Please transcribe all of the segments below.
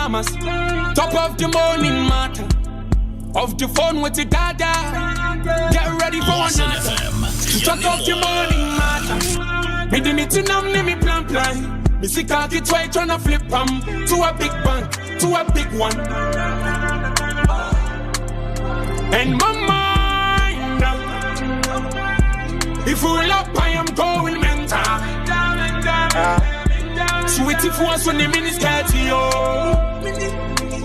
pajamas. Top of the morning matter. Off the phone with the dada. Get ready for Lawson another. FM. Top of the morning matter. Me di me tinam ni me plan. Me see khaki twice tryna flip to a big bank, to a big one. And my mind, if you up, I am going mental. Sweetie force when the minutes get to you.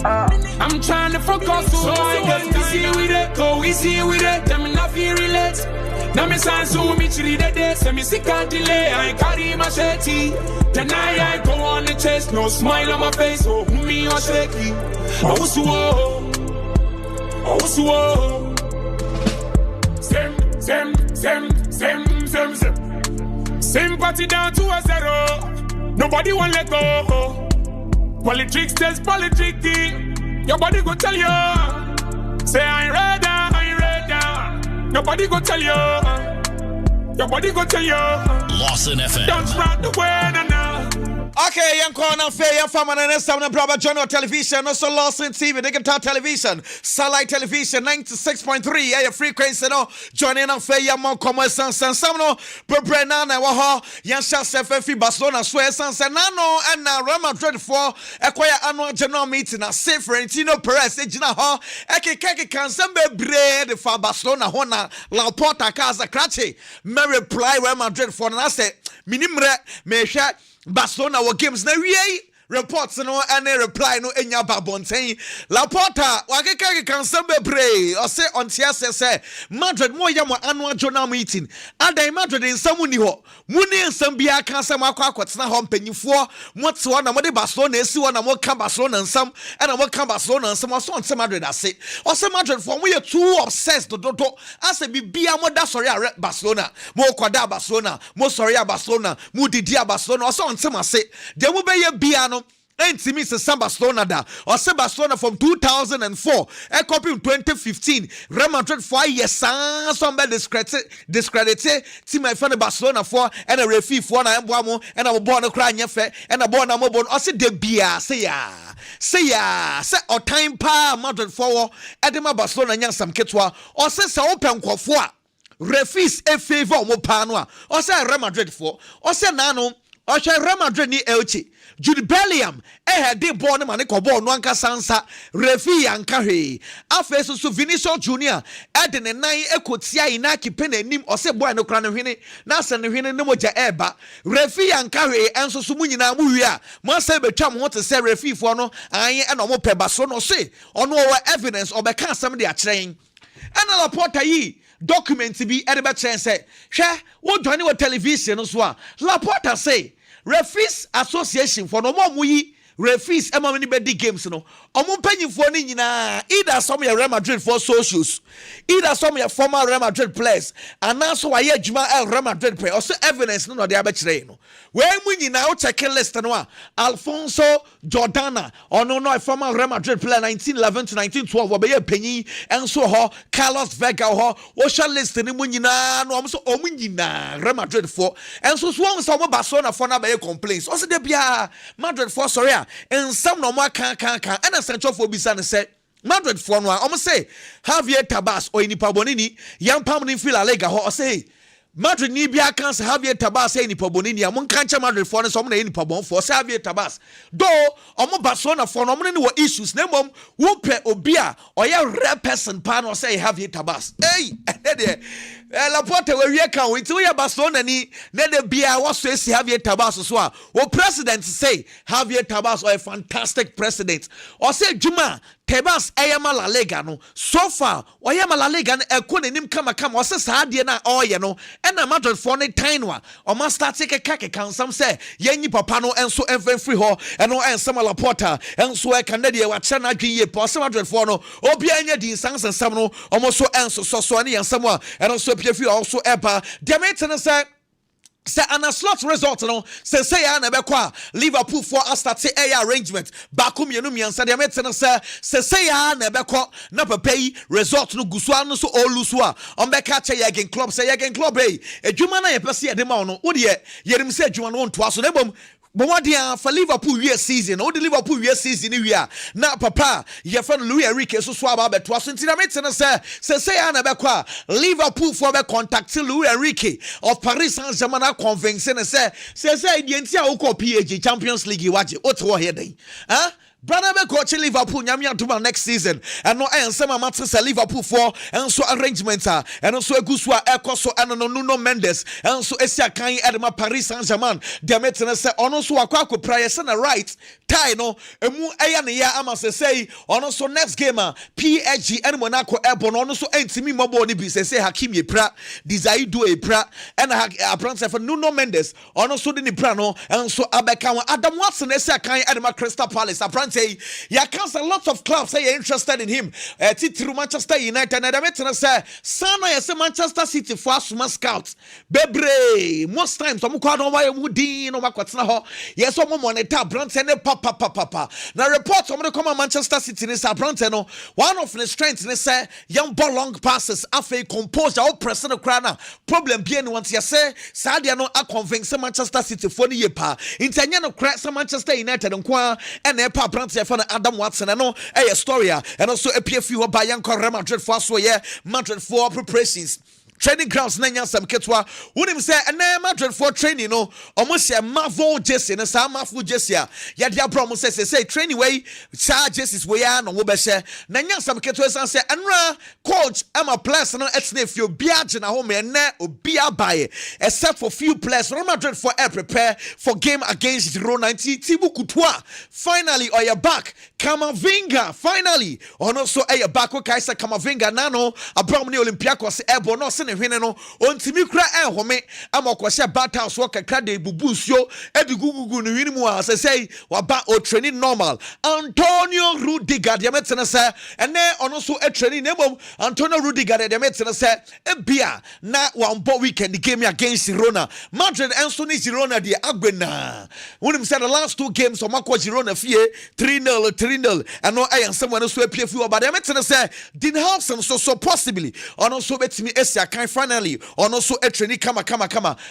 I'm trying to focus, so I get busy with it, go easy with it. Tell me not feel relate. Now me sound so me chilly the day, say me sick and delay. I carry my machete. Then I go on the chest, no smile on my face, oh me or shaky. Oh so, sympathy down to a zero. Nobody won't let go. Politics test politicking. Your body go tell you. Say I ain't ready. Your body go tell you. Your body go tell you. Lawson FM. Don't spread the word now. Okay, young corner fair, young farmer, and next time, brother Journal Television, also Lawson TV, Digital Television, Satellite Television, 96.3, yeah, frequency, no, joining on fair, young more commerce, and some no, Brennan, and Waha, young Shas FFI, Barcelona, Swear, Sans, and Nano, and now Real Madrid for acquire annual general meeting, a safe Florentino Perez, Ejina Hall, Eke can some bread for Barcelona, Hona, La Porta, Casa Crachi, may reply Real Madrid for an asset, Minimre, may share. Barcelona were games na wie reports no and reply no enya babonten Laporta wakeka kan sembe pray or say on tiase say Madrid mo ya mo annual journal meeting adan Madrid nsam ni ho muni nsam bia kan sam akwa ho mpanyifo mo tse na mo de Barcelona esi wo na mo kan Barcelona nsam and mo kan Barcelona nsam so on Madrid ase o say Madrid for mo ye too obsessed dodo ase bibia mo da sorry Barcelona mo kwada Barcelona mo sorry Barcelona mo didi Barcelona o so on ase de mo be ye bia no Enti se Barcelona da or se Barcelona from 2004 a copy in 2015 Real Madrid for years somebody discredited team my friend Barcelona for and a referee for na emboamo and a born cry nyefe and a born amobon or se de bia say or time pa Madrid for edema Barcelona nyam sam ketwa or se open kwofo a referees a favor mo pa no a or se Real Madrid for or se nano or se Real Madrid ni Elche Jude Bellingham de ball no mane ko ball no anka sansa refi anka hwe afeso so Vinicius Junior de ne nan ekotia ina kipe nanim o se boy no kra no hwene na se ne hwene ne moja eba refi anka hwe enso so munyina mu hwe a mo se betwa mo te se refi fo no anye na mo pe baso no se ono wo evidence obeka asem de akyen ana Laporta yi document bi e de be chen se hwe wo join wo television no so a Laporta say Referees Association for no more muyi referees ema many big games no omo panyimfo ni nyina either some Real Madrid for socials either some former Real Madrid players and also why adwuma Real Madrid player also evidence no dey abekire no we mu nyina o check list no a Alfonso Jordana ono no former Real Madrid player 1911 to 1912 obey panyi enso ho Carlos Vega ho o shall list ni mu nyina no so omu nyina Real Madrid for enso so won so mo Barcelona for na be complaints also dey bia Madrid for sorry and some no more can and a central for Bisan said Madrid for no almost say Javier Tabas or any Pabonini, young Pamini Fila Lega or say Madrid ni bia can Javier Tabas any Pabonini among cancha Madrid for some any Pabon for Javier Tabas. Though Omo Barcelona for no many issues, name whoop obia or ya rare person pan or say Javier Tabas. Hey, Laporta we can we to Barcelona ni ne bia was say Javier Tabas so o president say Javier Tabas or a fantastic president or say Juma Tebas ayama La Liga no so far oyama La Liga no ekọ nanim kama o se saade na oye no e na Madrid for ne time wa o ma start take kan some say yanyi papa no enso free ho eno ensam Laporta enso e kan de wa che na adwen ye po se Madrid for no obi anya din sansam no omo so enso so ne yansam a eno so pie fi also eba demete say an a slot result no say ya na be kwa Liverpool for start air arrangement bakum yenu miansa de metena say ya na be kwa na pay result no gusu anu so olusu a on be catch again club say again club adwuma na ye pese ye de ma no wo de yerim say adwuma no nto aso na bom But what they are for Liverpool year season, all the Liverpool year season here. Now, Papa, your friend Louis Enrique, so swab about was in Tinamit, say, Anna Bequa, Liverpool for the contact Louis Enrique of Paris Saint Germain convincing and say, the entire PAG Champions League, watch it, what's what here, huh? Brother be coach Liverpool nyamia to next season and no ensema matters Liverpool for and so arrangements and also egusua ekoso and no Nuno Mendes and so esia kan edema Paris Saint-Germain de metena se ono so akwa prayer se na right tie no emu eya ne ya ama se say ono so next game PSG and Monaco Eben ono so entimi mobo ni bi se Hakim Yepra Desire do Yepra and apprance for Nuno Mendes ono so de ni pra no and so abeka Adam Watson esia kan edema Crystal Palace say ya cancel lots of clubs say you're interested in him through Manchester United and I say sana ya say Manchester City for asuma scouts bebre most times omo kwa no why wudi no makwatena ho yes omo monitor brand say papa na report omo come Manchester City ni say brand no one of the strengths ni say young ball long passes afa composure or press no kra na problem be no want ya say sadia no a convince Manchester City for ni yepa intanya no kra say Manchester United nko and e Adam Watson and no a story and also a PFU by young Real Madrid for so Madrid for preparations. Training grounds nanya some ketwa wonim say na Madrid for training no almost a mavo jesse na sa mafu jesse ya dia promo say training way charges way no wo be share nanya some ketwa say anra coach am a place no etne fio biage na home na obia buy except for few players Real Madrid for prepare for game against Girona Tibu Courtois finally or back Camavinga finally ono so back o Kaisa Camavinga nano abrom ni Olympiacos Eben no hwene no ontimi kura ehome amakwose battles wo kakra de bubusuo edigugugu no hwene mu a say waba o training normal Antonio Rudiger de metena say ene ono so training nebom Antonio Rudiger de metena say ebia na wambo weekend game against Girona Madrid enso ni Girona de agbena wonim say the last two games omakwa Girona fie 3-0 and no ayan someone so appear but de metena say did have some so possibly ono so betimi esia kan finally on also a training kama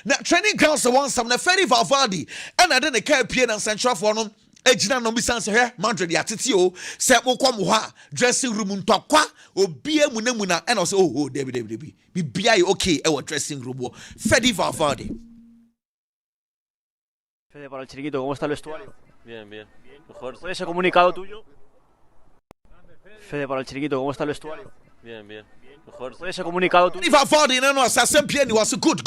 na training grounds the one some na Fede Valverde and I didn't care pie and central for no ejina no bi sanse he Madrid ya tete o se wokọ mo ha dressing room ntokwa obi amunamu na and also oh Debbie bibia e okay e dressing room wo Fede Valverde. Fede, para el chiquito, ¿cómo está el vestuario? Bien. Mejor. ¿Puede ser comunicado tuyo? Fede, para el chiquito, ¿cómo está el vestuario? Bien. Mejor. ¿Puede ser comunicado tuyo? Valverde no assassin piani was good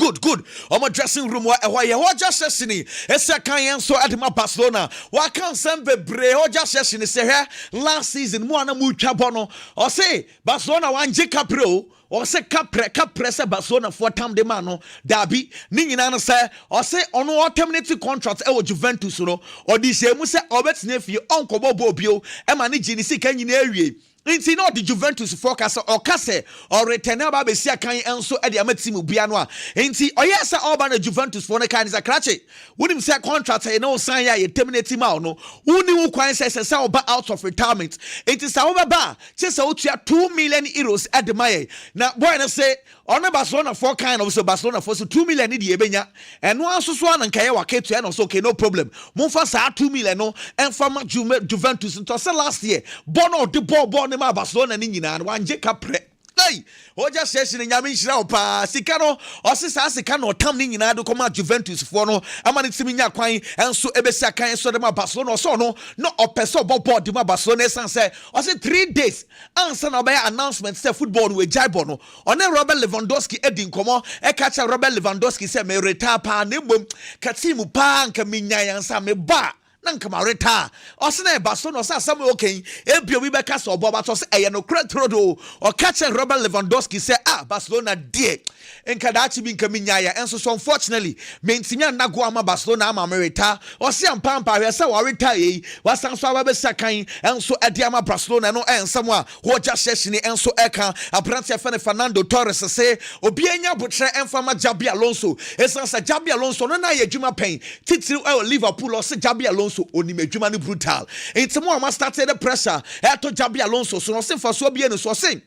on dressing room why just sesini esa kan so at my Barcelona wa kan sem bebre o just sesini say last season mo na mu twa bono o say Barcelona wan je capro o say capre say Barcelona for time de man no dabi ni nyina no say o say ono terminate contract e wo Juventus no o di se mu say obetine fie onko bobo bio e ma ni gini sika nyina awie Inti no the Juventus forecast or kase or return ba be sia kan enso e de amatimu bia no a inti oyesa oba na Juventus for ne kan is a krache wonim say contract e no sign ya terminate ma no woni wo kwan say oba out of retirement inti sa oba ba che say otua 2 million euros at the my na boy na say on Barcelona for kind of so Barcelona for so 2 million di ebenya and no aso so an nkaye wa ketu no so okay no problem monfa sa 2 million no and from Juventus to say last year bono the ball ma Barcelona ni nyina no anje kapre hey o just says ni nyame nhira opa sika no o se sa sika no tam ni nyina do koma Juventus for no ama ni timi nya kwan enso ebesi kan so de ma Barcelona so no opeso board de ma Barcelona say o se 3 days answer na by announcement say football we jaibo no on Robert Lewandowski edin komo e catch Robert Lewandowski say me retire pa na mbom katimu pa nka minya yansa me ba nanka mareta osena Barcelona osa sam okay ebio bi beka so obo but os eye no kretrodo o catch Robert Lewandowski say Barcelona die enka dachi bi nka minyaya enso so unfortunately mentimi anago ama Barcelona ama mereta osi ampampa hwe say wa retire yi wasan so aba be sakan enso ade ama Barcelona no ensam a ho ja sheshini enso eka aprantia fene Fernando Torres say obi enya botre enfama Jabi Alonso esansa Jabi Alonso no na ye dwuma pen titiri Liverpool o se Jabi Alonso oni medwuma no brutal enti mo ama started the pressure to Jabi Alonso so no se fa so bia no so se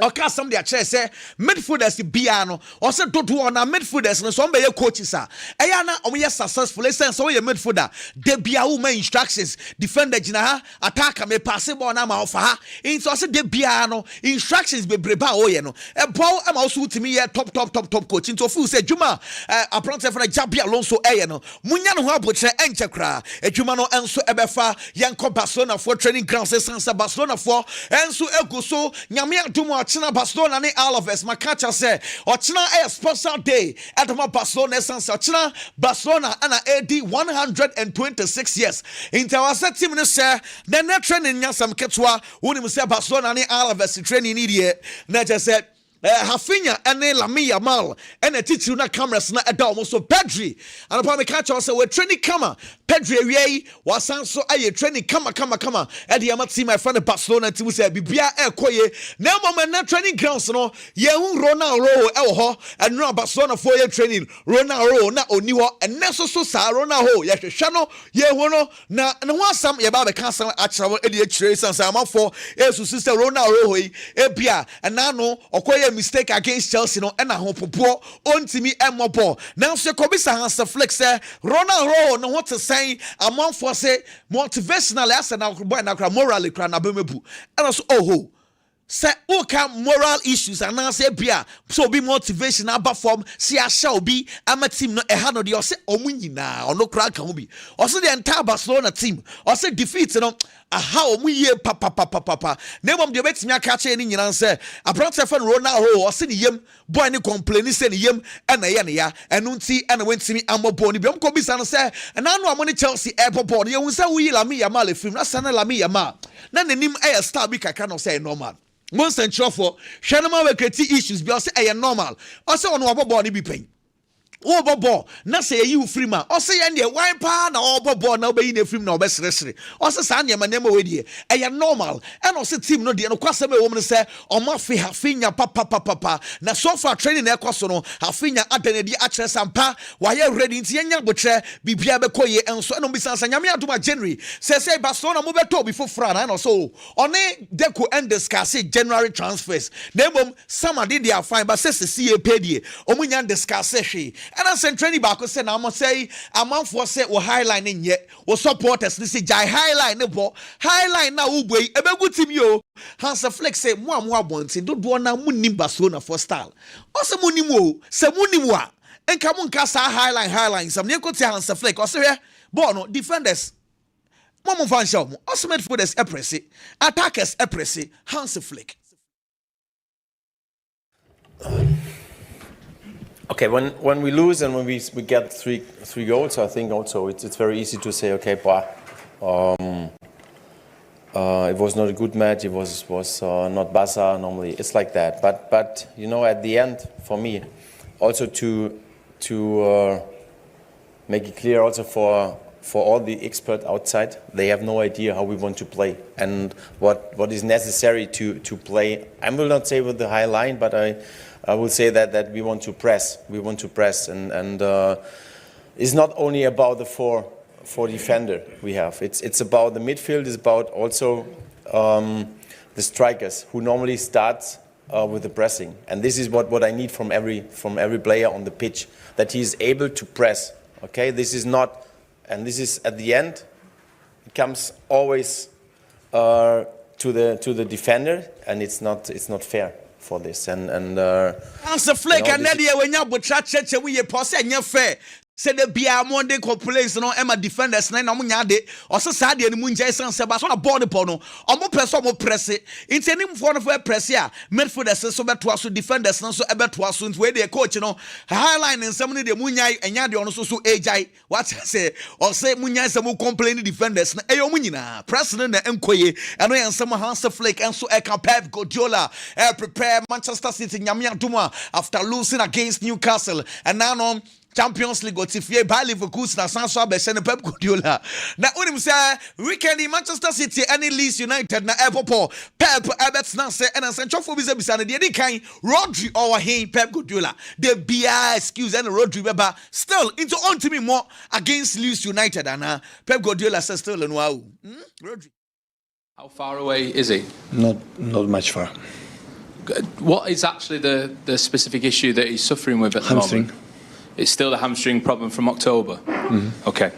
Okay, somebody a chair say midfielders biano or say do on a midfielders no some be coaches are na omo successful sense so you midfielder de bia wo man instructions defender gina ha attacker me pass ball na ma ofa ha in so say de bia no instructions be breba o ye no e ball am also timi ye top coach into feel say djuma apprentice for Jabi Alonso ye no munya no ho abotre enche kra adwuma no enso ebefa yenko Barcelona for training ground sense Barcelona for enso ego so nyame adumo Ochina Barcelona ni Alaves makacha say Ochina a special day at my Barcelona sense Ochina Barcelona and AD 126 years into our set team no say then training nyasam ketwa woni say Barcelona ni Alaves training ni die na just say Hafinya ene Lami Yamal ene titiri na cameras na eda almost so Pedri and upon me catch us we training kama Pedri we wasan so aye training kama e de amati my friend Barcelona team say bibia ekoye na moment na training grounds no ye hu Ronaldo e wo ho and no Barcelona for ye training Ronaldo na oni ho ene so sa Ronaldo ye hwehwe no ye hu no na wasam ye ba be cancel achira e de achire sansa amafo esu sister Ronaldo ho e bia and na no okoye mistake against Chelsea no na hopopo ontimi emopo now se kobisa Hansa Flex Ronaldo no what to say among for say motivational as na boy na morally kra na bemebu and also say okay moral issues and now say bia so be motivation aba form see a shall be ama team no ha no de say omunyina ono kra kan bi also the entire Barcelona team also defeat no aha omuye papa na mom de betimi aka che ni nyina say apprentice fan Ronaldo also ni yem boy ni complain say ni yem na ye ne ya enu nti na wentimi amobo ni bi ko bisa no say na no amoni Chelsea airport ye hu say wi Lami Yamal film na sana Lami Yamal na nanim star bi kaka no say normal most central for Shanama we create issues because say normal. Also on obobo ni bi pen. Obobo na say you free man. Also ye ne wine pa na obobo na obeyi na free na obesresre. Also sa ne manema we die. Normal. And also team no de no kwasem e wo me say omafe Hafinya papa. Na so far training na ekoso no Hafinya adenedi a kire sampa wa ye ready nti yenya botre bibia be koye enso no bisansa nyame adoma January. Say Barcelona mo beto before Fran na so one Deco and discuss January transfers. Nemom some did their fine but say see pay die. Omunya discuss hwe. And I sent training back say na mo say amount for say we highlighting yet we supporters this is jai highlight ne bo highlight na ubwe ebegu team yo Hansa Flex say mo abonti do na munim Barcelona for style also munim o say munim wa enka mo nka sa highlight some ne ko ti Hansa Flex o say ball no defenders mo fan show mo also midfielders press attackers press Hansa Flex. Okay, when we lose and when we get three goals, I think also it's very easy to say, okay, it was not a good match. It was not Barca. Normally it's like that. But you know, at the end, for me, also to make it clear also for all the experts outside, they have no idea how we want to play and what is necessary to play. I will not say with the high line, but I will say that we want to press. We want to press, and it's not only about the four defender we have. It's about the midfield. It's about also the strikers who normally start with the pressing. And this is what I need from every player on the pitch, that he is able to press. Okay, this is not, and this is at the end. It comes always to the defender, and it's not fair for this and Hansa Fleck and Nadia when you butcher church we pose and fair. Say the bia Monday complaints no Emma defenders na no nyade oso saa de mu nje san se ba so na board pono omo press omo press it any for no press ya midfielders so beto aso defenders no so ebeto aso nti we de coach no highline nsem ne de mu nyai enya de ono so ejai what say or say mu nyai se mu complain defenders na eyo mu nyina press na enkoye eno ye nsem Hansa Fleck enso e can Pep Guardiola prepare Manchester City nyame aduma after losing against Newcastle and now no Champions League otifie by Liverpool na sanso abese ne Pep Guardiola na unim say weekend in Manchester City any Leeds United na Liverpool Pep abet na say and sanchofo bi bisa na de kan Rodri or he Pep Guardiola the bia excuse and Rodri beba still into on to me more against Leeds United and Pep Guardiola says still no Rodri. How far away is he? Not much far. What is actually the specific issue that he's suffering with at the moment? It's still the hamstring problem from October? Okay.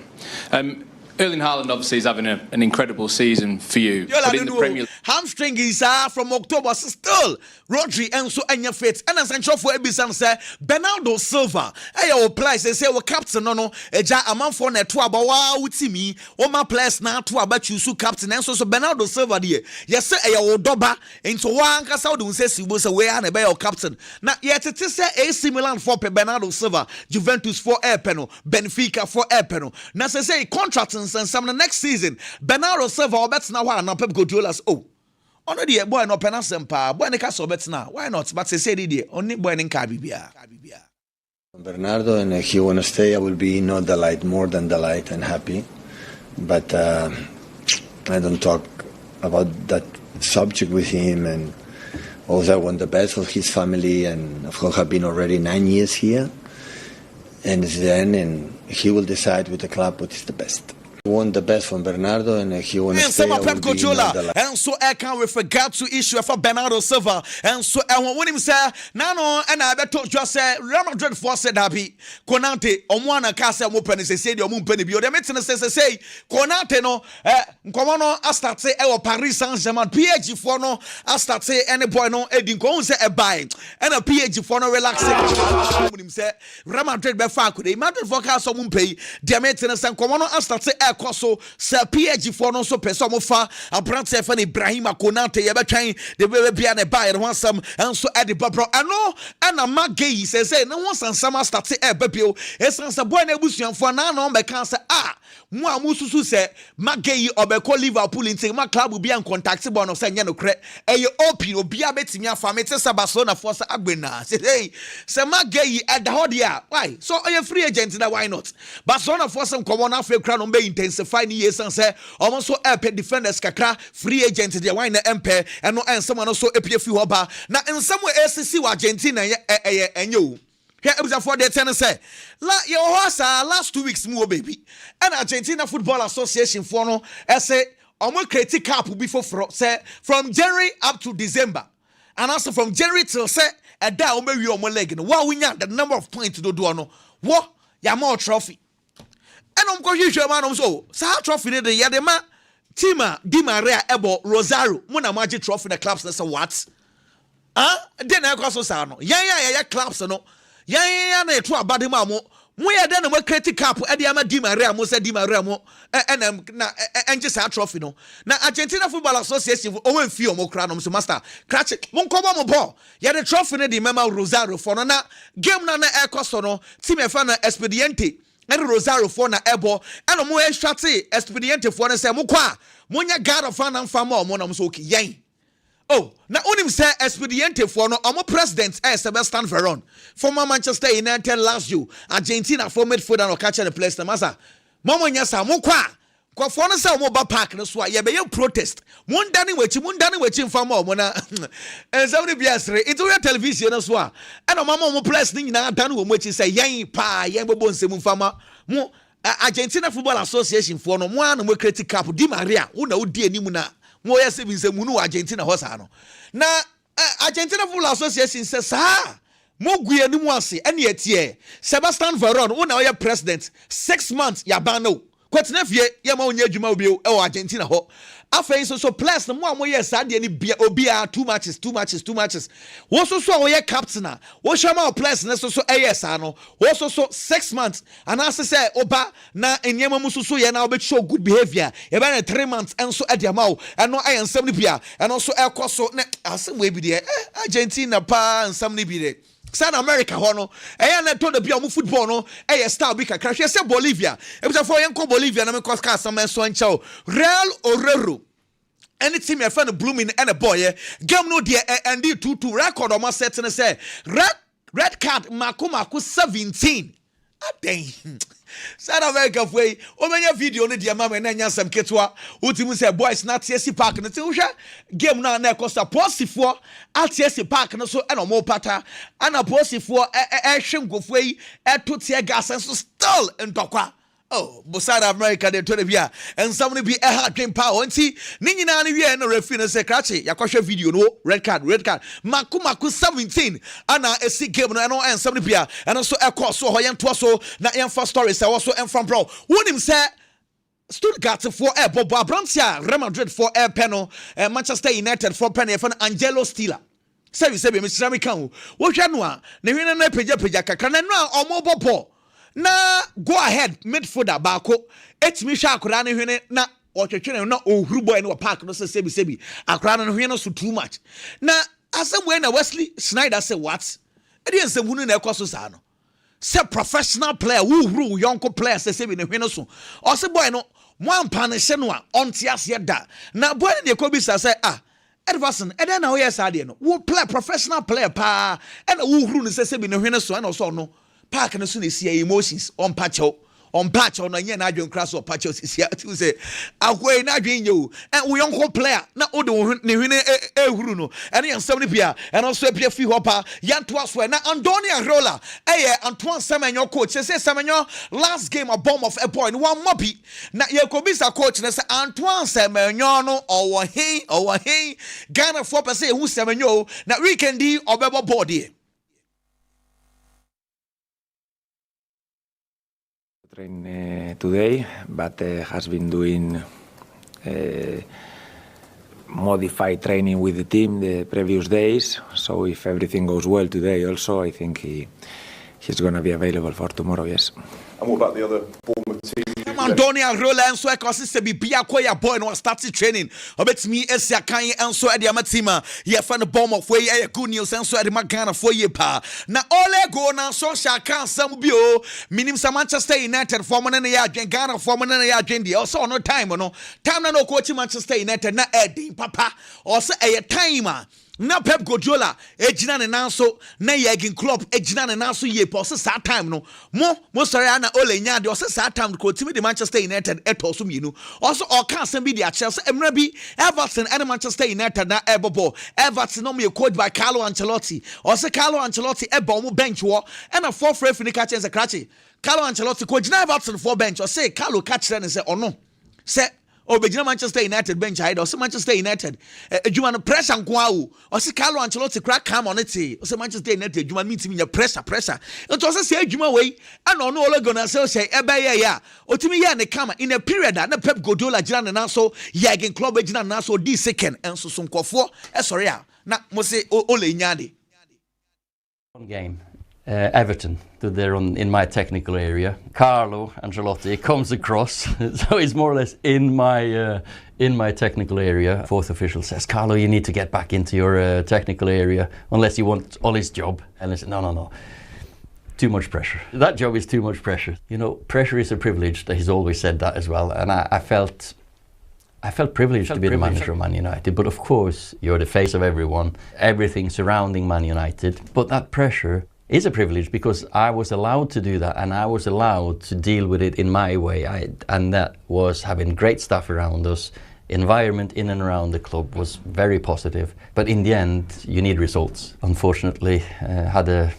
Erling Haaland obviously is having an incredible season for you. But in the Premier League, hamstring is from October still. Rodri and so anya fit. And as I for Ebisan say Bernardo Silva. Our players they say we captain no eja amanfo na to abawa utimi. O ma players na to aba choose captain and so Bernardo Silva there. Yes say e doba into one kasa wo say sibo say we na be your captain. Na yet it say AC Milan for Bernardo Silva, Juventus for Epeno, Benfica for Epeno. Na say contract and some next season Bernardo Silva bet na wa na Pep Guardiola's ono de boy no penasem pa boy ne ka so bet na why not but say de only boy ne ka bibia Bernardo, and he want to stay. I will be not delight more than delight and happy, but I don't talk about that subject with him, and also I want the best for his family, and of course I've been already 9 years here, and it's the end, and he will decide with the club what is the best. Want the best from Bernardo, and he want to stay. Pep Guardiola, and so I can with regard to issue for Bernardo Silva, and so I want him say, Nano, and I better just say, Real Madrid for said happy, Konate, Omwana Casa Mupen is a say, your moon penny, the maintenance say, Konate no, Comono, I start say, Paris Saint-Germain, PhD for no, I start say, any boy no, Edin Conse a buy, and a PhD for no relaxing. Say, Real Madrid be far could Madrid for Casa Mumpay, the maintenance and Comono, I start say, Koso Sir PhD for no so person fa Abrant Stefan Ibrahim Konate yebetwan the baby bia na buy one some and so at the bro ano and a magay says no one some start e babio esansa boy na busuanfo na no be kan say mo amususu say magay obeko Liverpool in my club be in contact boy no say nya no kre eye opi obi abetimi afa me tesa Barcelona for say agbena say say magay at the hodia why so are you free agent na why not Barcelona for some common afre kra no be intensify ni yesan say almost so help defenders kakra free agent dey why na empe and no and someone also epie fi hoba na in some way ACC wa Argentina enyo here it was for the ten say your horse last 2 weeks mo baby and Argentina Football Association for no say omo create cap before say from January up to December and also from January till say a da omo wi omo leg no wa winya the number of points do no wo ya more trophy. And I'm going to man so sa trophy de yadema Tima Di Maria Ebo Rosario muna magic trophy the clubs na what then I so sa no ya clubs no ya na eto abade ma mo ya den mo create cap e de ama Di Maria mo say Di Maria mo na enje sa trophy no na Argentina Football Association o wan fi o mo kra no so master cratch mo nkomo mo ball ya the trophy ne di mema Rosario for no na game na ekoso no team e fa na Expediente and Rosario for na ebo and mo ehwate Expediente for na say mo kwa mo nya God of fan and famo mo na mo so okay yen oh na onim say Expediente for no omo president Sebastian Veron former Manchester United last year Argentina for midfielder no catch the place na masa mo nya sa mo kwa for no say mo ba park no so ye be protest mo ndani wechi famo mo na somebody be asre into your television no so and mo place ni nyina dan wo mo chi say yen pa yen bobo nsem fama mo Argentina Football Association for no mo an mo create cap Di Maria wo na wo di animu na mo yes bi nsem no Argentina hosa no na Argentina Football Association says mo gu animu ase ene etie Sebastian Veron wo na wo president 6 months ya ban no kwetena fie ye ma onye adwuma obi e Argentina ho afei so plus no mo amoye sade ni bia obia two matches wo so wo ye captain wo shama plus na so yes ano wo so 6 months and as say oba na enyema mu so ye na obe show good behavior e ba na 3 months enso e dia ma wo eno ayensam ni bia eno so ekoso na asem we bi de Argentina pa nsam ni bi de San America hono na to the bia mu football no style bi kakra hwe se Bolivia e bi for yenko Bolivia na me cause ka some so nchao Real Orero any team e fa no blooming and a boy game no de and 2-2 record o ma set ne say red card mako 17 aden South America way o menya video no de mama na nya sam ketwa ultimu say boys na TSC Park no te hwe game na ekosta posifo at TSC Park no so e no mo pata ana posifo hwe ngofo yi to tie gas so still ndokwa Oh, Bosada America de Tonevia, and somebody be a hard game power. And see, Nina and no referee say Cratchy, Yakosha video, no red card. Maku 17, Anna a sick game, and somebody be and also a course so high and twasso, not young first stories, also and from bro. Wouldn't him say Stuttgart for air, Bob Brancia, Real Madrid for air panel, and Manchester United for penny for Angelo Stila. Say, Mr. Ramicam, what you know, Nevina Peja Kakana, or mobile ball. Na go ahead midfielder bako etimi hwa akora ne hwene na ochwetwe na ohrubo ene park no sebi akora no hwene so too much na asem na Wesley Sneijder say what edi ensem hunu na ekoso sa no say professional player who hru yonko player sebi ne hwene so o say boy no mo ampa ne hye no a onte ase da na boy ne ekobisa say Edverson eden na wo yes ade no wo play professional player pa ena wo hru ne sebi ne hwene so ena so no park no so na see emotions on patch no nya na adwen crash or patch see to say ahwe na adwen you and we young player na o de ne hwene ehuru no ene yansam ne bia and also bia fi hopa yanto aso na Antonio Rola Antoine Semenyo coach say Semenyo last game a bomb of a point one mobi na Yakobisa coach na say Antoine Semenyo no or he Ghana 4% who Semenyo na weekend di obebo board here. Train today, but has been doing modified training with the team the previous days. So if everything goes well today, also I think he's going to be available for tomorrow. Yes. And what about the other Bournemouth team? Antonio Rola and so I consider be Koya boy no started training. Obet me Esia Kanye and so at the Amatima. Yeah, find the bomb of way good news and so at the Magana for ye pa. Now all go now so shall can some bio. Minim some Manchester United former and ya Ghana former and ya Jendi. Also no time no no coach Manchester United na Eddie Papa. Also a timer. Na Pep Guardiola ejina ne nanso na Jurgen Klopp ejina ne nanso ye po se sa time no mo sorry na ole nya de o se sa time ko timi de Manchester United eto so mienu also o kan asem bi de a Chelsea emra bi Everton and Manchester United na ebobo Everton no me coached by Carlo Ancelotti o se Carlo Ancelotti eba mo bench wo and a fourth referee ka chen se krachi Carlo Ancelotti coach na Everton for bench o se Carlo catch and say ono se Obejina Manchester United bench hide or Manchester United ejuma no pressure nko o se Carlo Ancelotti crack come on it o se Manchester United ejuma meet me pressure nto o se ejuma wei ana ono ole gonna say ebe ya otimi ya ne kama in a period na Pep Guardiola gina ne naso Jurgen Klopp gina na so di second enso so nkofo sorry na mo se ole nyade one game Everton, they're in my technical area. Carlo Ancelotti comes across, so he's more or less in my technical area. Fourth official says, "Carlo, you need to get back into your technical area unless you want Ollie's job." And I said, "No. Too much pressure. That job is too much pressure. You know, pressure is a privilege." He's always said that as well, and I felt privileged to be the manager of Man United. But of course, you're the face of everyone, everything surrounding Man United. But that pressure is a privilege because I was allowed to do that and I was allowed to deal with it in my way. And that was having great staff around us. Environment in and around the club was very positive. But in the end, you need results. Unfortunately, had a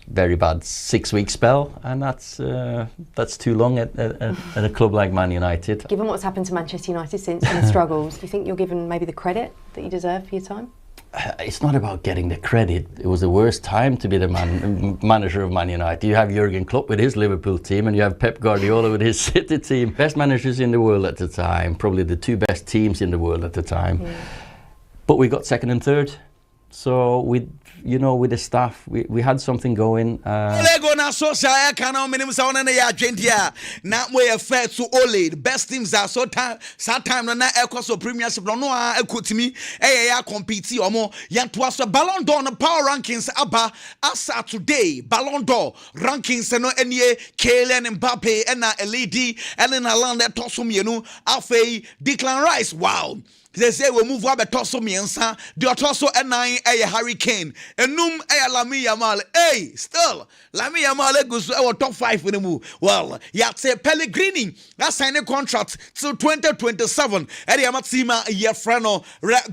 very bad 6-week spell, and that's too long at a club like Man United. Given what's happened to Manchester United since and the struggles, do you think you're given maybe the credit that you deserve for your time? It's not about getting the credit. It was the worst time to be the manager of Man United. You have Jurgen Klopp with his Liverpool team and you have Pep Guardiola with his City team. Best managers in the world at the time, probably the two best teams in the world at the time. Yeah. But we got second and third. So with the staff, we had something going. Lego na social canal minimum sound na ya agenda na we fair to Ole. The best teams are so time na Ecoso Premiership no ekotimi ya compete omo yanto aso Ballon d'Or no power rankings aba asa today. Ballon d'Or rankings no enie Kylian Mbappe na LED Erling Haaland tosom yenu afei Declan Rice. Wow. They say we move up a tosso miensa, the tosso and 9 a hurricane, and num a Lami Yamal, still Lami Yamal goes our top 5 in the move. Well, say Pellegrini, that signed a contract till 2027. Eddie Amatsima, Yefrano,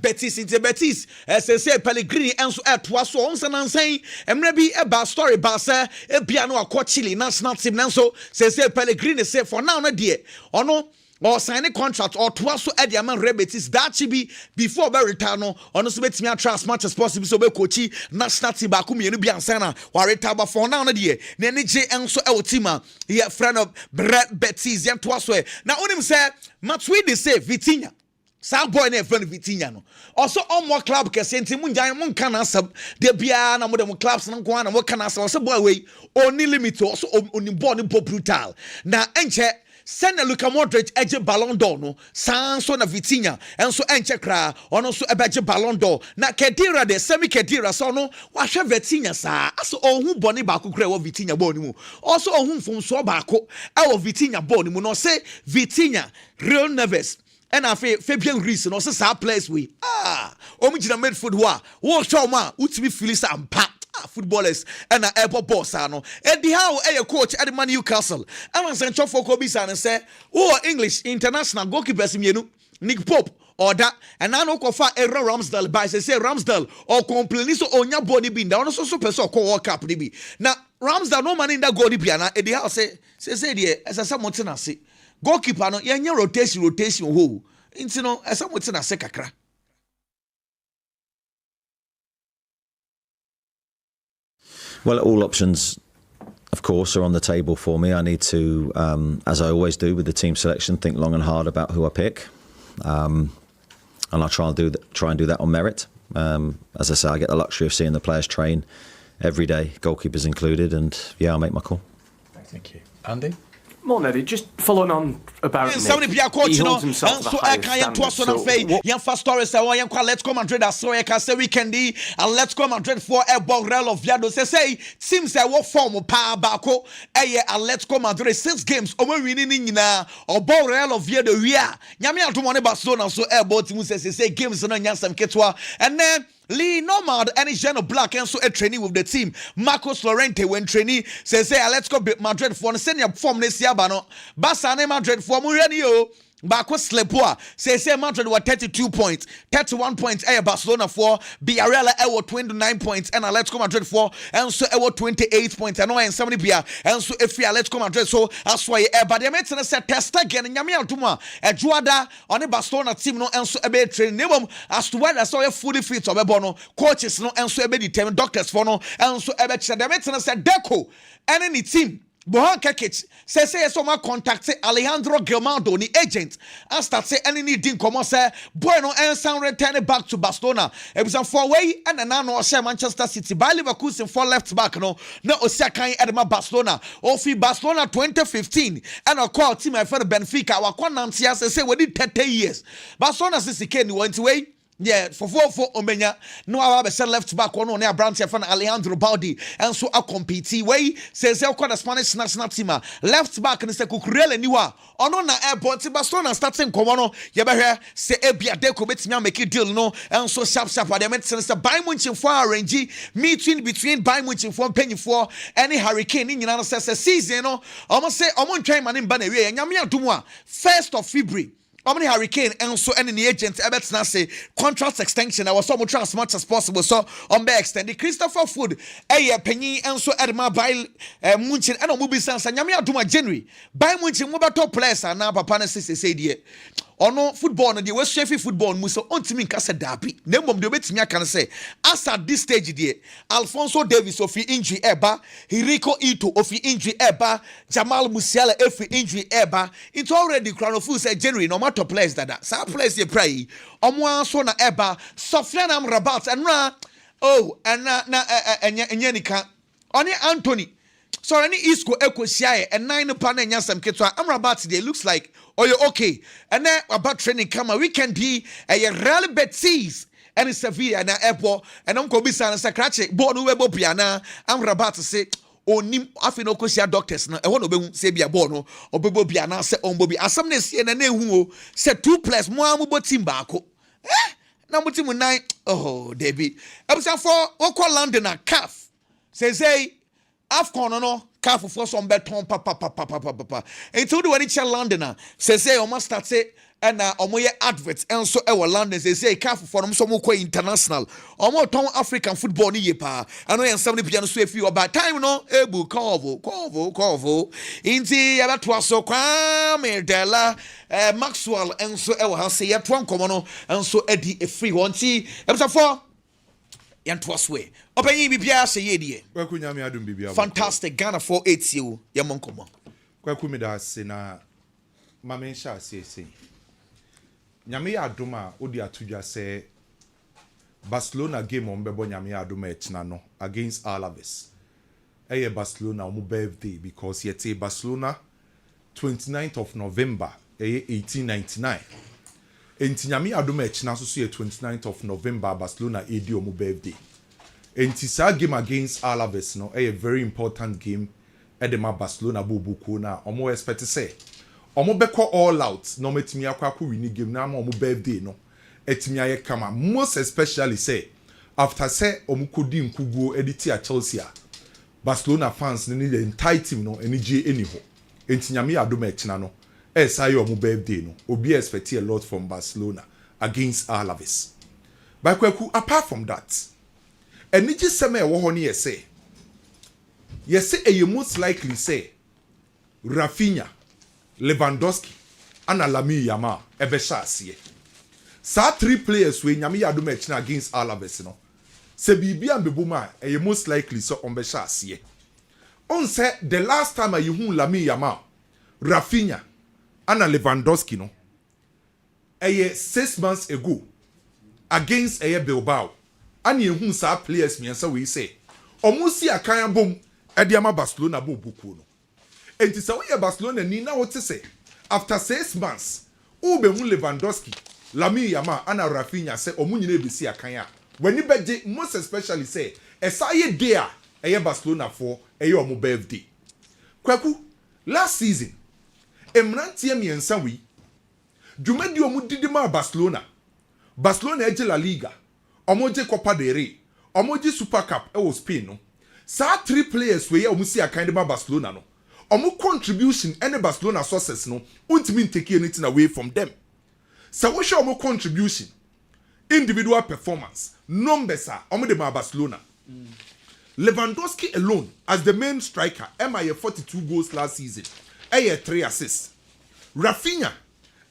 Betis into Betis, as they say Pellegrini, and so at was once and saying, and maybe a bad story, Bassa, a piano, a Coachili, national team, Nanso, say Pellegrini, say for now, no dear, or no. Or sign a contract or twice at the amount rebates that should be before Beritano on the Smith me as much as possible. So be coachy national team Bakumi and Biansana or retaba for now. Dear Nenny J and so our team here friend of Brett Betis and twice way. Now on him say Matsui they say Vitinha. Some boy ne friend Vitinha no. Also on more club can send him mun can sub de bia na modern clubs and go on and what can answer also boy way only limit also on born brutal. Now enche send a Luka Modric edge Ballon d'Or no sanso na Vitinha enso enche kra ono so ebeje Ballon d'Or na Kedira de semi Kedira so no wahwe Vitinha sa aso ohun boni ba ko kra wo Vitinha boni mu also ohun fomso ba ko e wo Vitinha boni mu no say Vitinha real nervous and Fabian Ruiz no say sa place we omu gina midfield wo show ma utimi filisa ampa footballers and an airport boss ano Eddie Howe a coach at Man Newcastle and send for Kobe and say English international goalkeepers mienu Nick Pope or that and now no kofa error Ramsdale by say Ramsdale or complain so onya body bin down so person call World Cup ni now Ramsdale no man in that goal bi na Eddie Howe say there as a someone na say goalkeeper no yenya rotation ho into no as someone na say kakra. Well, all options, of course, are on the table for me. I need to, as I always do with the team selection, think long and hard about who I pick, and I'll try and do that on merit. As I say, I get the luxury of seeing the players train every day, goalkeepers included, and yeah, I'll make my call. Thank you, Andy. Morning, Eddie. Just following on about Nick, he holds himself to the highest standard. Yan first story say yan kwa Let's Go Madrid so ya can say weekendi and Let's Go Madrid for a Real of Viado say seems that what form pa bako and Let's Go Madrid 6 games over winning nyina or Real of Viado we are nyame atomone Barcelona so airborne team say games no nyansam ketwa and then Lee Nomad and Jeno Black and so a training with the team. Marcos Llorente when training say Let's Go Madrid for the senior form this year bano. Barca Madrid for Mourinho. Bako Slepoa say Madrid were 32 points, 31 points Barcelona for Villarreal 29 points and Let's Go Madrid for and so 28 points and no somebody bia and so if Let's Go Madrid so that's why but the meeting say test again nyame antuma Juada on the Barcelona team no and so be train name as to whether so fully fit or be no coaches no and so be determined doctors for no and so be the meeting say Deco and any team Bohan Kekich say so ma contact Alejandro Gilmando ni agent and start say any needing come say bueno and sound return back to Barcelona it was a 4-way and now no share Manchester City by Liverpool for left back no Osiakan Edema Barcelona ofi Barcelona 2015 and a call team I for Benfica wa kwanantia say we did 30 years Barcelona since Ken went away. Yeah, for Omenya, no I said left back one on Branch fan Alejandro Baldi, and so a compete way says they'll call the Spanish national team left back and say Kukurele Niwa on airport Barcelona starting Komono, Yabaha say Ebia Deco bet me make it deal no and so sharp I meant sense Bayern Munich for range meeting between Bayern Munich for penny for any hurricane in United States season no almost say I'm trying man in Banner and Yamia Dumwa 1st of February. How many hurricane and so any agent Ebert now say contract extension I was so much as possible so on be extended Christopher Food penny and so Edma by Munchen and Mubi Sans and Yamia Duma January by Munchen Mubato players and now Papa say dear or no football and the West Sheffield football muso ultimate kasa dapi name the bit me can say as at this stage dear Alfonso Davis of injury eba Hiriko Ito of injury eba Jamal Musiala of injury eba it's already crown of food say January no matter players that some players you pray omwa so na eba Sofiane Amrabat and Nyanika Oni Anthony so any Isco Echo Shire and 9 pan and Yasam Ketwa Amrabat today looks like oh you okay and then about training come we can be a Real Betis and Sevilla and airport and I'm Bisa and Sacrache born who Piana Amrabat to say onim afi no kosia doctors na e ho no be se bia ball no obebo bia na se on bobi asam na sie na na ehu o se 2+ mo amubo team baako na muti mu nine oh Debbie ebusa for wokɔ London a CAF say AFCON no CAF for some beton papa until the when it's London a say almost start say and omoye adverts and so e London say CAF for them some ko international omo ton African football ni yepa ano yen some bia no so afi about time no ebu covo inti ya beto so kwa medela Maxwell and so e ha say ya to nkomo no and so edi e free one ti ebusa for yanto aswe opanyi bibia say ye die kwaku nyame adum bibia fantastic Ghana 480 you ya monkomo kwaku me da se na mama nsha ase nyame adum a odi atudwa se Barcelona game on bebo nyame adum echna no against Alaves Barcelona omu birthday because yete Barcelona 29th of November 1899 enti nyame adom echina so ye 29th of November Barcelona edi omu birthday enti sa game against Alaves no very important game edema Barcelona bobuko na omo expect say omo beko all out no metimi akwa win game na omo birthday no etimi aye kama most especially say after say omo kodi nkuguo editi a Chelsea Barcelona fans ni the entire team no enije eniho enti nyame adom echina no say omu birthday no obi expect a lot from Barcelona against Alaves but kwaku apart from that eniji sema wo ho ne yese most likely say Rafinha Lewandowski and Lamine Yamal ebesha asiye sa 3 players we nyame adom echina against Alaves no se bibia mbebuma most likely so ombesha asiye on say the last time you hu Lamine Yamal Rafinha and Lewandowski no 6 months ago against Bilbao and you hu sa players me we say omusi akan bom ediama Barcelona bo buku no enti sa we Barcelona ni na what say after 6 months ube hu Lewandowski Lamine Yamal and Rafinha say omunyina ebisi akan a when beje most especially say esaye day a Barcelona for omu birthday kwaku last season emrantie miensa wi dwumadi omu didima Barcelona eje La Liga omo je Copa del Rey omo je Super Cup Spain no sa 3 players we omu si akan de Barcelona no omu contribution any Barcelona success no untimi take anything away from them so we show omu contribution individual performance numbers are omu de Barcelona Lewandowski alone as the main striker 42 goals last season 3 assists. Rafinha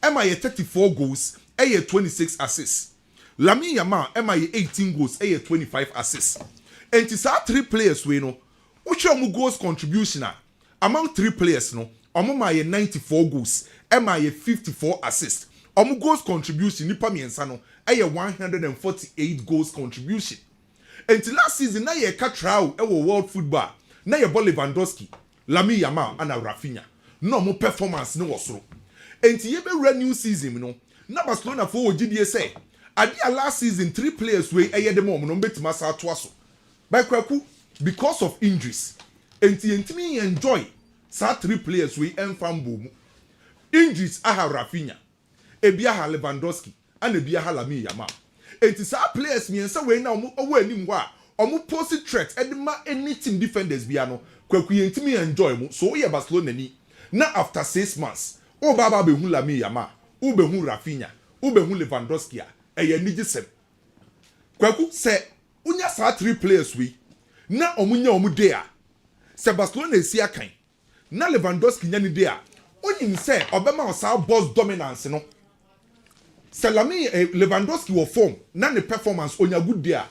34 goals 26 assists. Lamine Yamal 18 goals 25 assists. And these are 3 players we know which omu goals contribution among 3 players no omu 94 goals 54 assists. Omu goals contribution nipa miensa no 148 goals contribution. And last season na ye ka trial world football na ye ball Lewandowski Lamine Yamal and Rafinha no mo performance no wasoro enti ye be new season no na Barcelona for ogidie say ade last season 3 players we dem no betima sa to aso by kwaku because of injuries enti enjoy sa 3 players we enfambo mu injuries aha Rafinha ebia ha Lewandowski and ebia ha Lamine Yamal enti sa players miensa we na omo anim ho a omo post threat edema anything defenders bia no kwaku yentimi enjoy mu so we Barcelona ni na after 6 months o baba be hu Lamine Yamal o be hu Rafinha o be hu Lewandowski eye ni gisem kwaku se unya sa 3 players we na omunya omu dey a se Barcelona esi akan na Lewandowski nya ni dey a onyim se obema o sa boss dominance no se Lewandowski wo form na ne performance onya good dey a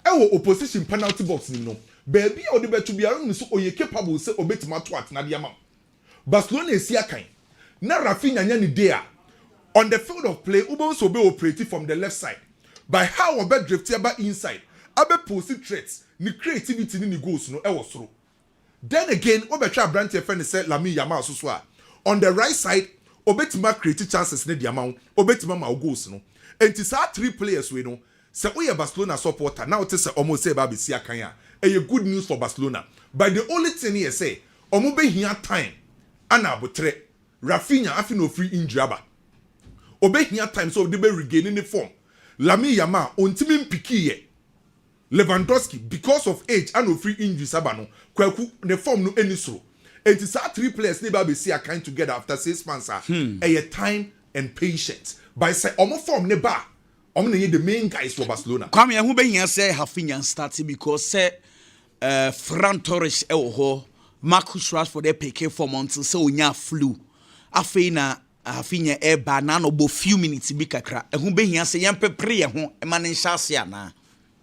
ewo opposition penalty box ni no baby o de betu biara ni so oye capable se obetima to atna de ama Barcelona esi akan na Rafinha nya ni dey a on the field of play Ubon so be operate from the left side by how obe drift aba inside abe post threats ni creativity ni goals no ewo soro then again obetwa branch friend say Lamine Yamal so a on the right side obetima create chances ne de ama obetima ma goals no enti sa 3 players we no se we Barcelona supporter now te say almost say ba be si akan a good news for Barcelona but the only thing here say omo be hia time ana abotre Rafinha afi no free injury aba obehia time so de be regain in the form Lamine Yamal ontimi mpiki Lewandowski because of age and of free injury sabano kwaku the form no enisro. It is our 3 players never be see a kind together after 6 months a time and patience. By say omo form ne ba omo ne the main guys for Barcelona. Kwame who be here say Rafinha starting because say Ferran Torres ho Marcus Rashford dey pick for months so onya flu. Afei na Rafinha ba na no bo few minutes bi kakra. Who be here say yam prepare ho e ma ne nhyase ana.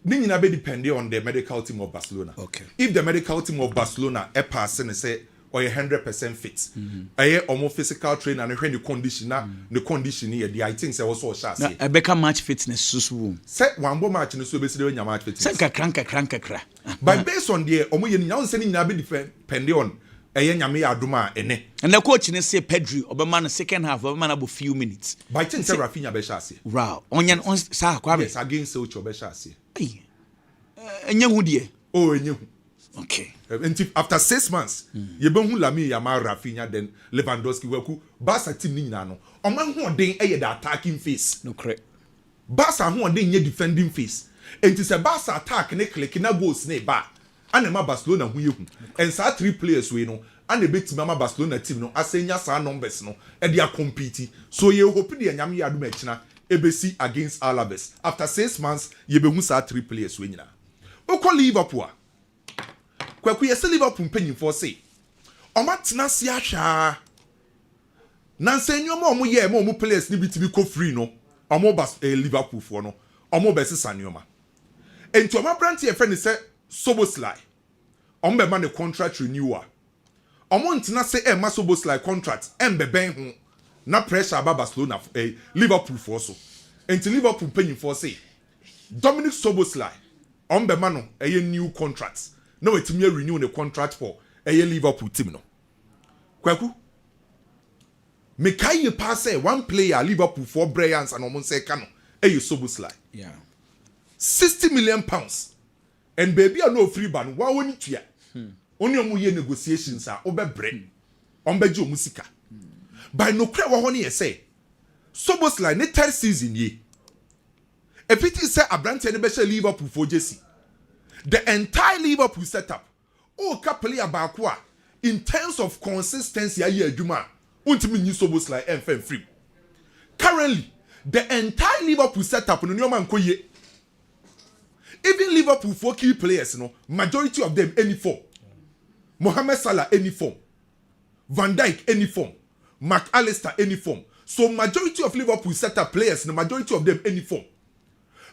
Nina be depending on the medical team of Barcelona. Okay. If the medical team of Barcelona pass and say or 100% fit, I almost physical trainer and when the condition the condition here, the I think say also shall say. I become match fitness susu. Set one more match in the basically when your match fitness. Say kranka. But based on the omo yen now saying na be depending on nyame aduma ene. And the coach say Pedri obema na second half obema na about few minutes. By think say Rafinha be shall say. Wow. Onyan on sa Kwame. Yes, against Ocho be shall say. Enye hu die. Oh enye hu. Okay. After 6 months, you be who Lamine Yamal, Rafinha, then Lewandowski, weku Barca team ni nyina no. Oman who den the attacking face. No correct. Barca who den ye defending face. And it is a Barca attack ne click na goals ne ba. And ma Barcelona who you. And sa 3 players we no. And the big team Barcelona team no. Asenya sa numbers no. And they are competing. So you hope the nyame adu mechina ebesi against Alaves. After 6 months, you be who sa 3 players we nyina. Oko Liverpool. Kwaku yesi Liverpool mpanyimfo say omatena se ahwa nanse nyoma omo ye ma omo players ni bitibi ko free no omo bas Liverpool fo no omo besesa nyoma enti omo brand ye friend say Soboslai omo be ma ne contract renewal omo ntena se ma Soboslai contract embe ben ho na pressure aba Barcelona Liverpool fo so enti Liverpool mpanyimfo say Dominic Soboslai omo be ma no new contract. No, it's me renew the contract for a Liverpool team. No, Kwaku. Me can you pass one player Liverpool for Bryans and almost say Kano. You Soboslai. Yeah. 60 million pounds. And baby, I no free ban. Why won't you? Only a year negotiations are over bread. Ombejo Musika. By no credit, what you say. Soboslai, ne 3rd season ye. If it is a brand any better Liverpool for Jesse. The entire Liverpool setup, player bakwa in terms of consistency aye adwuma untimi nyi Soboslai enfem free. Currently, the entire Liverpool setup no nyoma nkoye. Even Liverpool 4 key players no, majority of them any form. Mohamed Salah any form. Van Dijk any form. McAllister any form. So majority of Liverpool setup players, the majority of them any form.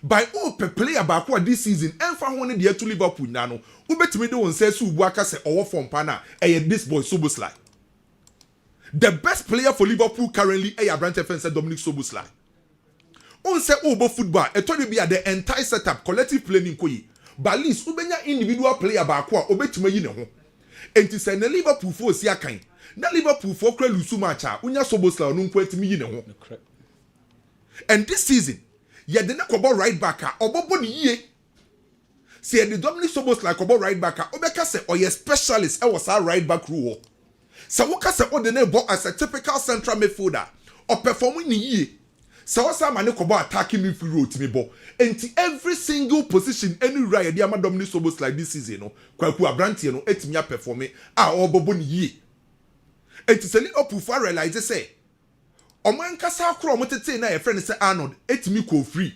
By all per player back this season, and for one the to Liverpool now, ubetimi de won say su buaka se owo form pana this boy Soboslai. The best player for Liverpool currently Brandt defense Dominic Soboslai. On say obo football, it told be the entire setup collective playing koyi. But at least ubenya individual player back obetimi yi ne ho. Enti say na Liverpool for si akan. Na Liverpool for kra lusu match unya Soboslai no nkwatimi yi ne ho. And this season yeah, the nekobo right back obobo ni ye. See the Dominic Soboslai kobo right back obeka say oye specialist was our right back rule. So woka say o the nebo as a typical central midfielder or performing ni ye. So wasa mane kobo attacking midfield role timi bo. Enti every single position any right the ama Dominic Soboslai this season no kwaku abrantie no etimi a performing obobo ni ye. Enti se Liverpool for realize say Oman kasa akro motete na your friend say Arnold etimi ko free.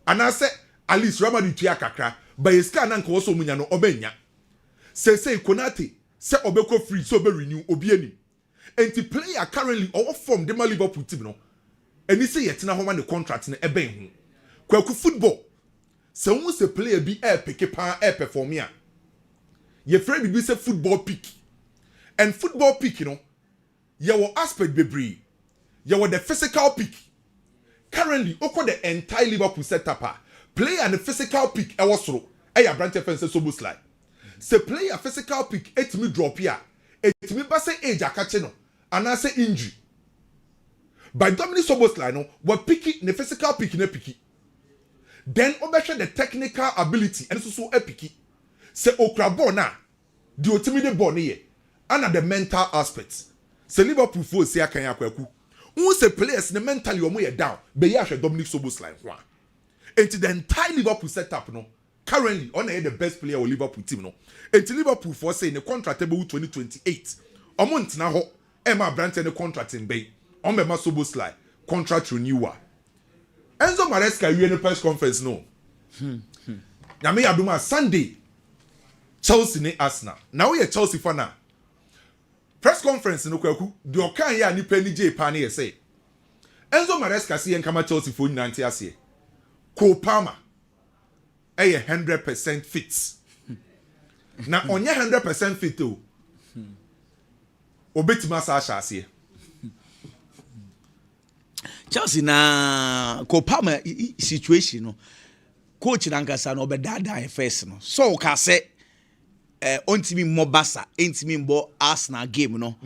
Ana say at least Real Madrid tua kakra, but yeska na nko so munya no obenya. Say Konate say obeko free so be renew obi anim. Enti player currently or form the Liverpool team no. Eni say yetena ho ma ne contract na eben ho. Kwaku football. Se won se player bi pick pa perform ya. Your friend bi say football pick. And football pick you know. Your aspect bebree. You were the physical pick. Currently, oko the entire Liverpool setup. Player and the physical pick. I was through. I branch fence Soboslai. Se player physical pick. Etimi drop here. Etimi base age akache no. And I say injury. By Dominic Soboslai no. We picky the physical pick ne picky. Then obesha the technical ability and so picky. Se okrabo na. Di otimi de ball ye. And the mental aspects. Se Liverpool fo se akanya kwaku. Who say players ne mentally omo ye down be ya hwe Dominic Soboslai ho. Into the entire Liverpool setup, no. Currently, on the best player of Liverpool team, no. Into Liverpool for saying the contract table 2028. A month now, Emma Brandt the contract in Bay. On the Masoboslai contract renewal. Enzo Maresca, you in the press conference, no. Yami Aduma Sunday. Chelsea ne Arsenal. Now we are Chelsea for now. Press conference no kwaku. The okan ya ni penny J pani say. Enzo Maresca si enkama Chelsea for 90 ase. Cole Palmer. 100% fit. Na onye 100% fit o. Obetima sa ase. Chelsea na Cole Palmer situation no. Coach nankasa no obedada first no. So ka say ontimi Mobasa, entimi mbo Arsenal game no.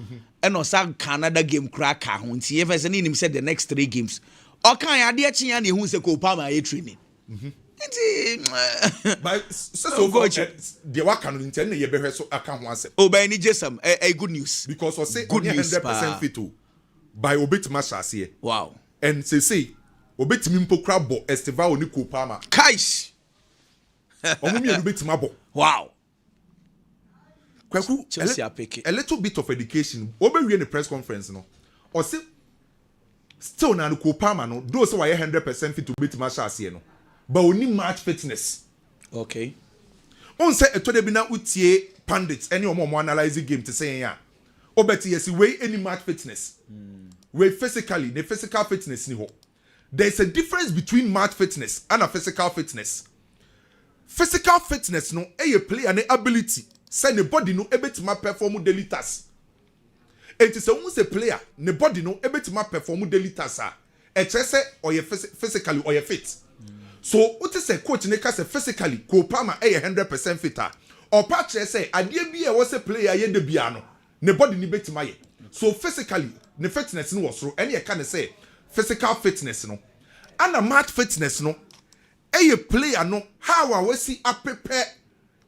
Eno sa Canada game crack ho nti ye first ni said the next 3 games. Okan ya de achi ya na ehun se Cole Palmer aye training. But so coach the waka no nti na ye behwe so aka ho ase. Oba ni jesam a good news. Because we say good 100% fit o. By obetima shase. Wow. And say obetimi mpokra bo Estevao ni Cole Palmer. Kaish. Omumi obetima bo. Wow. Kwaku Chelsea are picking. A little bit of education. Obe in the press conference no. Or say still na Cole Palmer no. Those who are 100% fit to obetima shase no. But only match fitness. Okay. On say eto de bi na utie pundits any omo analyze game to say ya. Obeti yes we any match fitness. We physically, the physical fitness ni ho. There's a difference between match fitness and a physical fitness. Physical fitness no a play and ability say the body no ebetima perform daily tasks. It is a player the body no ebetima perform daily tasks. E say or you physically or you fit. So what is a coach ne say physically Cole Palmer 100% fitter. Or patch say adie bi e was a player ye de bia no ne body ni betima ye. So physically the fitness no was through any can say physical fitness no and a match fitness no a player no how we see a prepare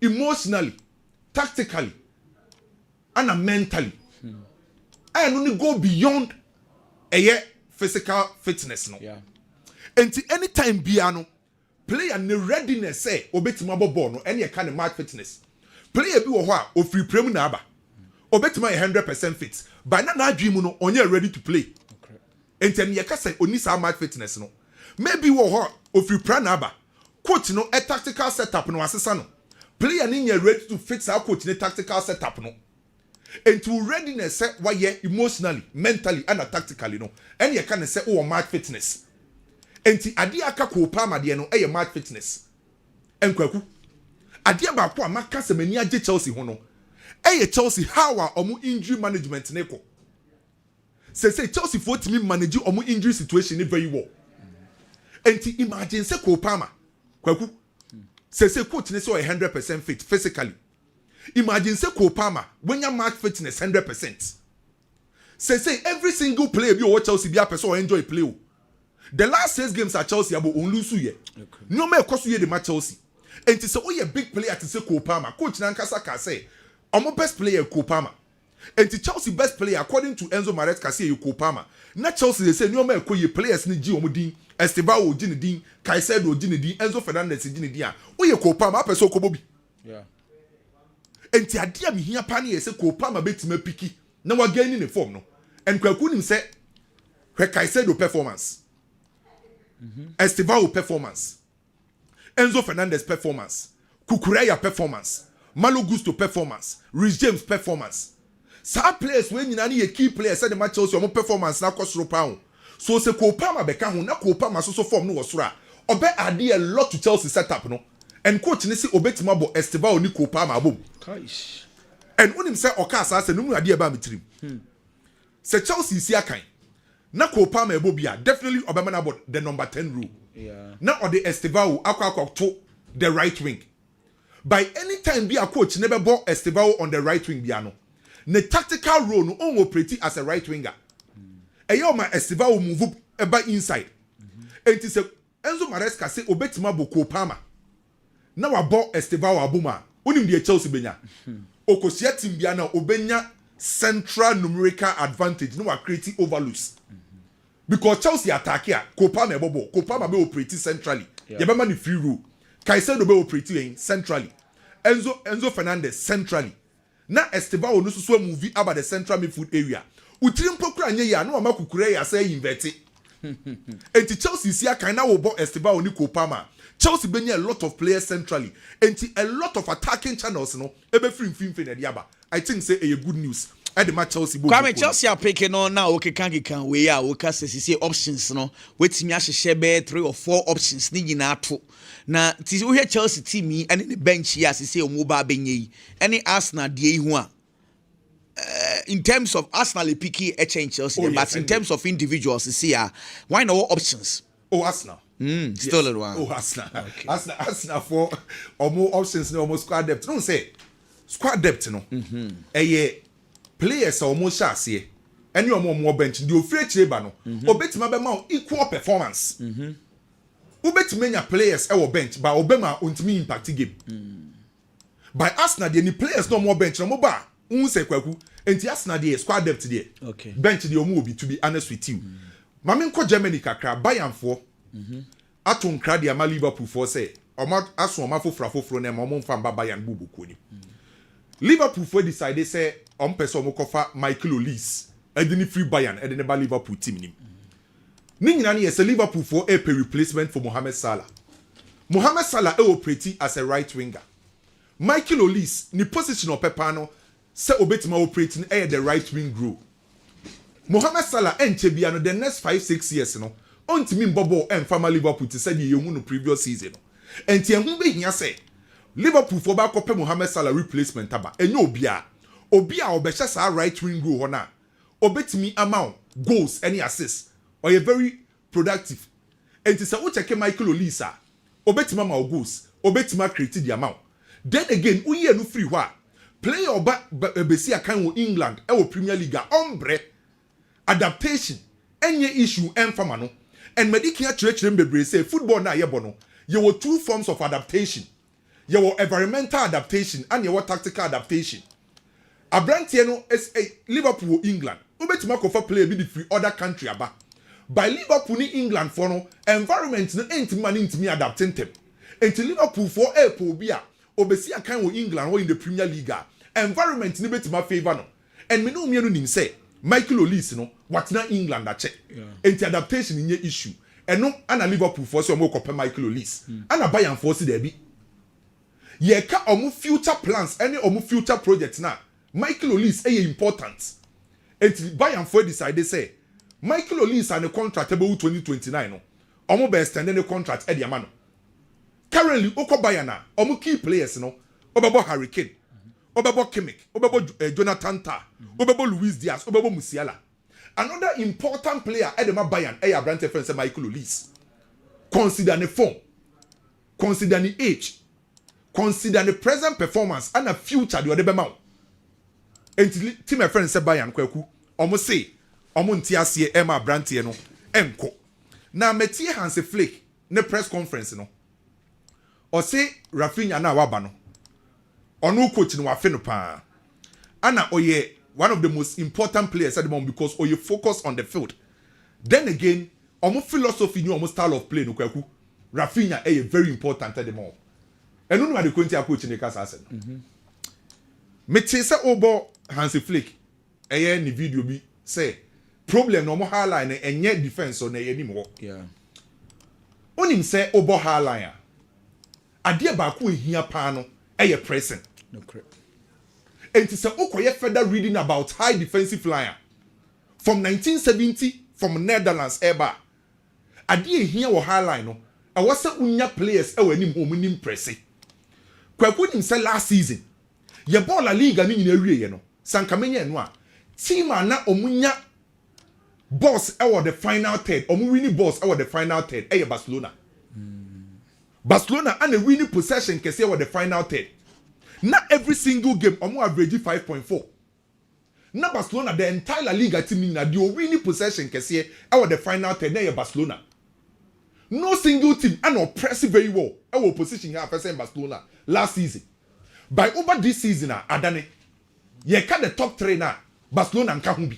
emotionally tactically and a mentally and only go beyond a physical fitness no and anytime biano player ne readiness say obetima ball no any kind of match fitness player bi wo ho a ofiri prem na aba obetima 100% fit by na dream no onye ready to play and then you can say oni sa match fitness no maybe wo ho ofiri pra na aba coach no a tactical setup no asesa no player ni ready to fit our coach ne tactical setup no and to readiness say why emotionally mentally and tactically no and you can say oh match fitness and ti ade aka Cole Palmer de no e match fitness enkwaku ade ba ko amaka se mani age Chelsea ho no e Chelsea how are omu injury management ne ko say Chelsea for timi manage omu injury situation very well and ti imagine say Cole Palmer kwaku say coach ne say 100% fit physically imagine say Cole Palmer when your match fitness 100% say every single player you watch Chelsea be a person enjoy play. The last 6 games at Chelsea abo on lose ye. No me koso ye the match Chelsea. And to say oh you big player to say Cole Palmer. Coach Nankasa can say I'm best player Cole Palmer. And to Chelsea best player according to Enzo Maresca say you Cole Palmer. Na Chelsea they say no me ko ye players ni gi omo din. Estevao o gi ni din, Caicedo o gi ni din, Enzo Fernandez gi ni din a. Oh ye Cole Palmer person ko bobi. Yeah. And to adia me hia pa na say Cole Palmer betima piki. Na wa gani ni form no. And kwaku nim say where Caicedo performance. Estevao performance, Enzo Fernandez performance, Kukureya performance, Malo Gusto performance, Rich James performance. Some players when you need a key player said the match Chelsea omo performance na cost pound. So say Cole Palmer beka ho na Cole Palmer so form no was ra. Obe ade a lot to Chelsea setup no. And coach ni say obetima bo Estevao ni Cole Palmer abom. Kaish. And when him say okasa say no mu ade e ba mitrim. Say Chelsea si akan. Na Cole Palmer ebobia definitely obama about the number 10 rule. Yeah. Na or the Estevao akwa to the right wing. By any time be a coach never bought Estevao on the right wing biano. The tactical role no on operate as a right winger. Eyo ma Estevao move eba inside. And it is Enzo Maresca say obetima bo Cole Palmer. Na wa bought Estevao abuma. Unim the Chelsea benya. Okosia team biana obenya central numerical advantage no wa create overloads. Because Chelsea attack here, Cole Palmer bobo, Cole Palmer be operate centrally Yebema ni free role. Caicedo be operate centrally. Enzo Fernandez centrally. Na Esteban no so move about the central midfield area. Utrim pokura nye ya no amakukure ya say invert. Enti Chelsea sia kan na wo bo Esteban oni Kopama. Chelsea benya a lot of players centrally. Enti a lot of attacking channels no ebe free na diaba. I think say a good news. At the match Chelsea bo. Kwame Chelsea are picking on now okay can we are we can say options no. Wetimi ahye be 3 or 4 options ni nyina to. Na ti we hear Chelsea team yi and the bench here say omo ba benye yi. Any Arsenal die hu a in terms of Arsenal picky change Chelsea but in terms of individuals see why no options? Oh Arsenal. Still a one. Oh Arsenal. Okay. Arsenal for more options no more squad depth. Don't say squad depth no. Players are almost shase. Any more bench the ofre cheba no. Obetima be ma equal performance. Obetima nya players e wo bench but obema ontimi impact game. By Arsenal the players no more bench no mo ba. Unse kwaku enti Arsenal the squad depth there. Okay. Bench the omo obi to be honest with you. Mame nko Germany kakra Bayern for aton krade ama Liverpool for say oma aso oma foforo na ma mfa mba Bayern bubu koni. Liverpool for decide say person mo kofa Michael Olise edini free Bayern edini ba Liverpool team nim. Ni nyina ne say Liverpool for a replacement for Mohamed Salah. Mohamed Salah operate as a right winger. Michael Olise ni position of Pepano say obetima operating the right wing role. Mohamed Salah enche no the next 5-6 years no ontimi mbobo emfama Liverpool to say ye hu no previous season no. Enti ehun be hia say Liverpool for ba kope Mohamed Salah replacement aba enye obia obehye sa right wing role ho na obetimi amount goals any assists or a very productive. Enti say wo check Michael Olise obetima ma goals obetima create the amount. Then again uye no free hwa player oba besi akan wo England e wo Premier League ombre adaptation any issue emfama no and medical church bebre say football na yebo no you were 2 forms of adaptation. You were environmental adaptation and you were tactical adaptation. Abrantie no is a Liverpool England obetima ko for player be the free other country aba by Liverpool ni England for no environment no enti man enti adapting them enti Liverpool for airport bia obesi akan wo England wo in the Premier League environment ni betima favor no and me no mienu nim say Michael Olise no what na England ache enti adaptation nye issue eno ana Liverpool for so mo kope Michael Olise ana Bayern for si there bi ye ka omu future plans any omu future projects na Michael Olise important enti Bayern for decide say Michael Olise and the contract about 2029 no omu be extend the contract e dia ma no currently oko Bayern na omu key players no obebo Harry Kane obebo Kimmich obebo Jonathan Tah obebo Luis Diaz obebo Musiala. Another important player at the Bayern e Abrante friend say Michael Olise. Consider the form, consider the age, consider the present performance and the future the other mount. And team my friend say Bayern kwaku omo say omo nti ase e ma Abrante no enko. Na metie Hansi Flick ne press conference no. O say Rafinha na waba no. Onu coach no afe no pa. Ana oye one of the most important players at the moment because you focus on the field. Then again, almost philosophy, new almost style of play, no kwaku. Rafinha is very important at the moment. And no one the coach in the cast asset. Me say obo Hansi Flick, ni video bi say problem no more high line and yet defense on anymore. Yeah. Onim say obo high line. Adia ba ku ehia pa no present. No correct. And it's a further reading about high defensive line from 1970 from Netherlands eba. Adi here or high line no. I was a unya players ewe nim presse. Kwaku nim say last season. Ye ball La Liga ni nyina ye no. Sankamenya no a team na omunya boss ewe the final third. Omu winning boss ewe the final third eye Barcelona. Barcelona and a winning possession kese ewe the final third. Not every single game, omo average 5.4. Na Barcelona, the entire La Liga team na the winning possession kese our the final 10 na Barcelona. No single team and oppressive very well. Our position here in Barcelona last season. By over this season, Adane, ye can the top 3 na Barcelona and Kahumbi.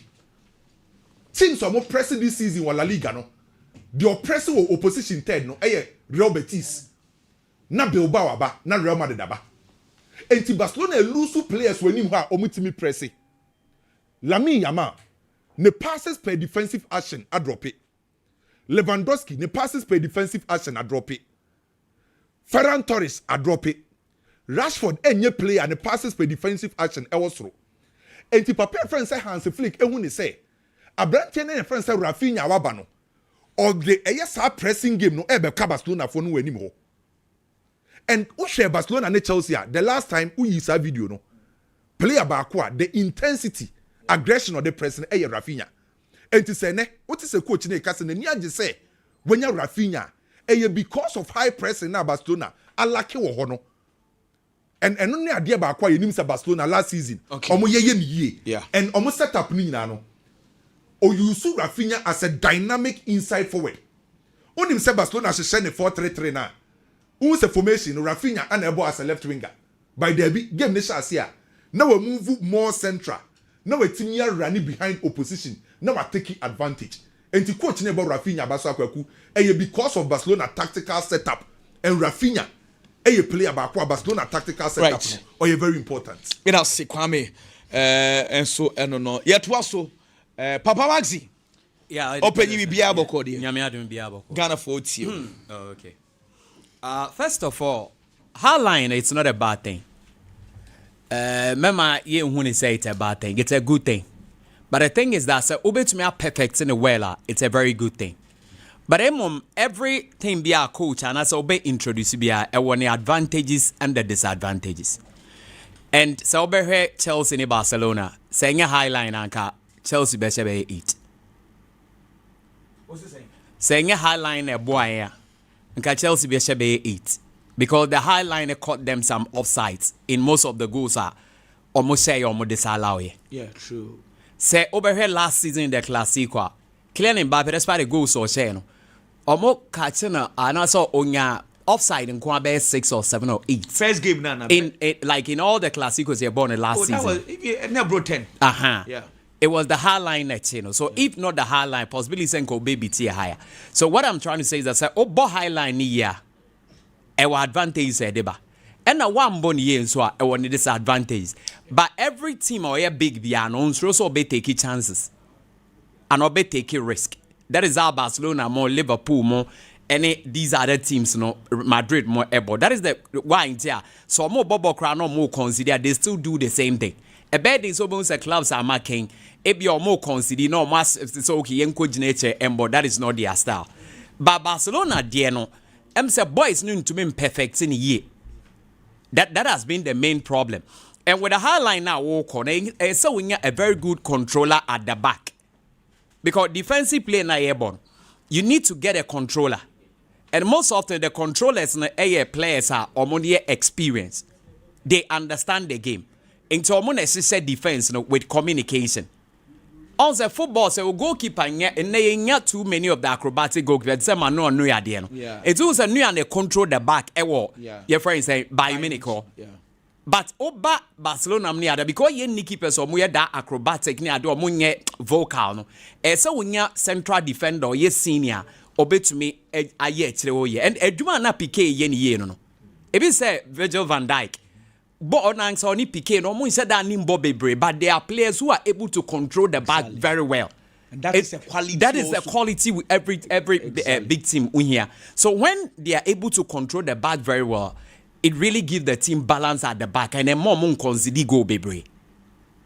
Teams are more pressing this season or La Liga no. The oppressive opposition third no. Real Betis na Bilbao aba na Real Madrid aba enti Barcelona lose players when him ha omutimi pressing Lamine Yamal ne passes per defensive action a drop it Lewandowski ne passes per defensive action a drop it Ferran Torres a drop it Rashford enye player ne passes per defensive action e was through enti papa friend say Hans Flick ehun ne say Abrante ne friend say Rafinha waba no or the ESR pressing game no ebe ka Barcelona for no anim ho. And who share Barcelona and Chelsea the last time who use a video no player back the intensity aggression of the pressing Rafinha. And to say ne what is a coach ne kase ne niaje say when you Rafinha because of high pressing na Barcelona alake wo ho no. And no ne ade back you nim say Barcelona last season. Omo ye yeah. And omo set up ni nyina no. Or you see Rafinha as a dynamic inside forward. Onim say Barcelona should send a 4-3-3 now. Who's a formation Rafinha and Ebo as a left winger. By the game they shall see. Now we move more central. Now we team here running behind opposition. Now we taking advantage. And the coach never Rafinha baso akwaku. Because of Barcelona tactical setup and Rafinha player back Barcelona tactical setup. Right. Or very important. It has Kwame and so no. Yet also Papa Maxi. Yeah, open you be able to Ghana 40. Oh, okay. First of all, high line it's not a bad thing. Mama, you when say it's a bad thing, it's a good thing. But the thing is that so obey to me are perfect in a well, it's a very good thing. But everything be a coach and as obey introduce be a one the advantages and the disadvantages. And so obey here Chelsea in Barcelona saying a high line anka Chelsea be 8. What's he saying? Saying a high line a boy and Chelsea be 8 because the high line caught them some offsides in most of the goals are almost say almost disallow. Yeah, true. Say over here last season in the Classico, Kylian Mbappe despite the goals or say no, almost catching and also onya offside in Kwabe 6 or 7 or 8. First game nana. Like in all the Classicos they born last season. That was never 10. Yeah. It was the high line next, you know. So if not the high line, possibly Senko baby tier higher. So what I'm trying to say is that say, high line here, our advantage is deba. And a one bone year so I want disadvantage. But every team or a big piano also be taking chances. And or be taking risk. That is how Barcelona more, Liverpool more, any these other teams, no Madrid more able. That is the why here. So more Bobo Crown no more consider they still do the same thing. A bad is almost a clubs are marking. If you're more consider no mass so okay nature but that is not their style. But Barcelona dear no say boys need to be perfect in a year. That has been the main problem. And with the high line now walk on so we have a very good controller at the back. Because defensive play na airborne, you need to get a controller. And most often the controllers na players are more experience. They understand the game. Into a necessary defense with communication. Also, football, so goalkeeper, and not too many of the acrobatic goalkeepers. Some are no new idea. It's also new and they control the back. Your friends say by minute. But Oba Barcelona mniada because ye ni keepers or muya da acrobatic ni ado munye vocal no. So unya central defender ye senior obe to me aye chire ye and eduma na PK ye ni ye no. Ebi say Virgil van Dijk. But on answer ni PK no mun said that nimbo bebre but there are players who are able to control the back very well. And that is a quality. That is a quality with every big team in here. So when they are able to control the back very well, it really gives the team balance at the back and then more consider go bebre.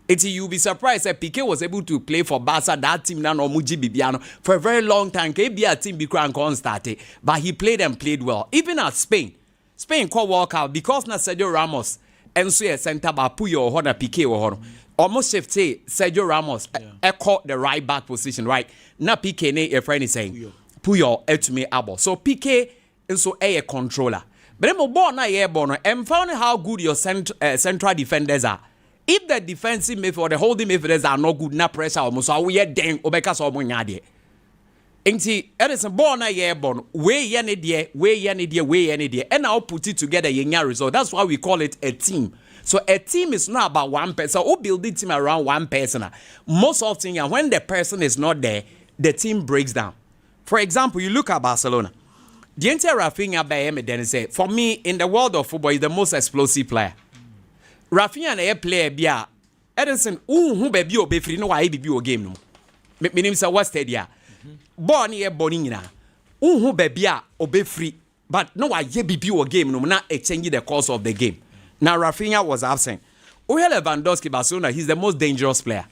You'll be surprised that PK was able to play for Barca, that team now Muji Bibiano for a very long time. KB a team became started, but he played and played well. Even at Spain called walkout because na Sergio Ramos and so center back Puyo or PK or almost shift Sergio Ramos caught the right back position right. Now PK ne a friend is saying Puyo to me abo. So PK and so a controller. But I'm born na airborne and found how good your central defenders are. If the defensive midfield or the holding midfielders are not good, na pressure almost so we then obeka so mo nyade. Enti Edison born na airborne we ye ne die and now put it together yenya result. That's why we call it a team. So a team is not about one person. Who build the team around one person? Most often when the person is not there, the team breaks down. For example, you look at Barcelona. The entire Rafinha by Eben then say, for me, in the world of football, he's the most explosive player. Rafinha na player bia Edison who baby o be free no why be o game no. Meaning say what stadia. Ball ni ball ni nyina. Who baby a o be free but no why be o game no na it change the course of the game. Now Rafinha was absent. Lewandowski Barcelona, he's the most dangerous player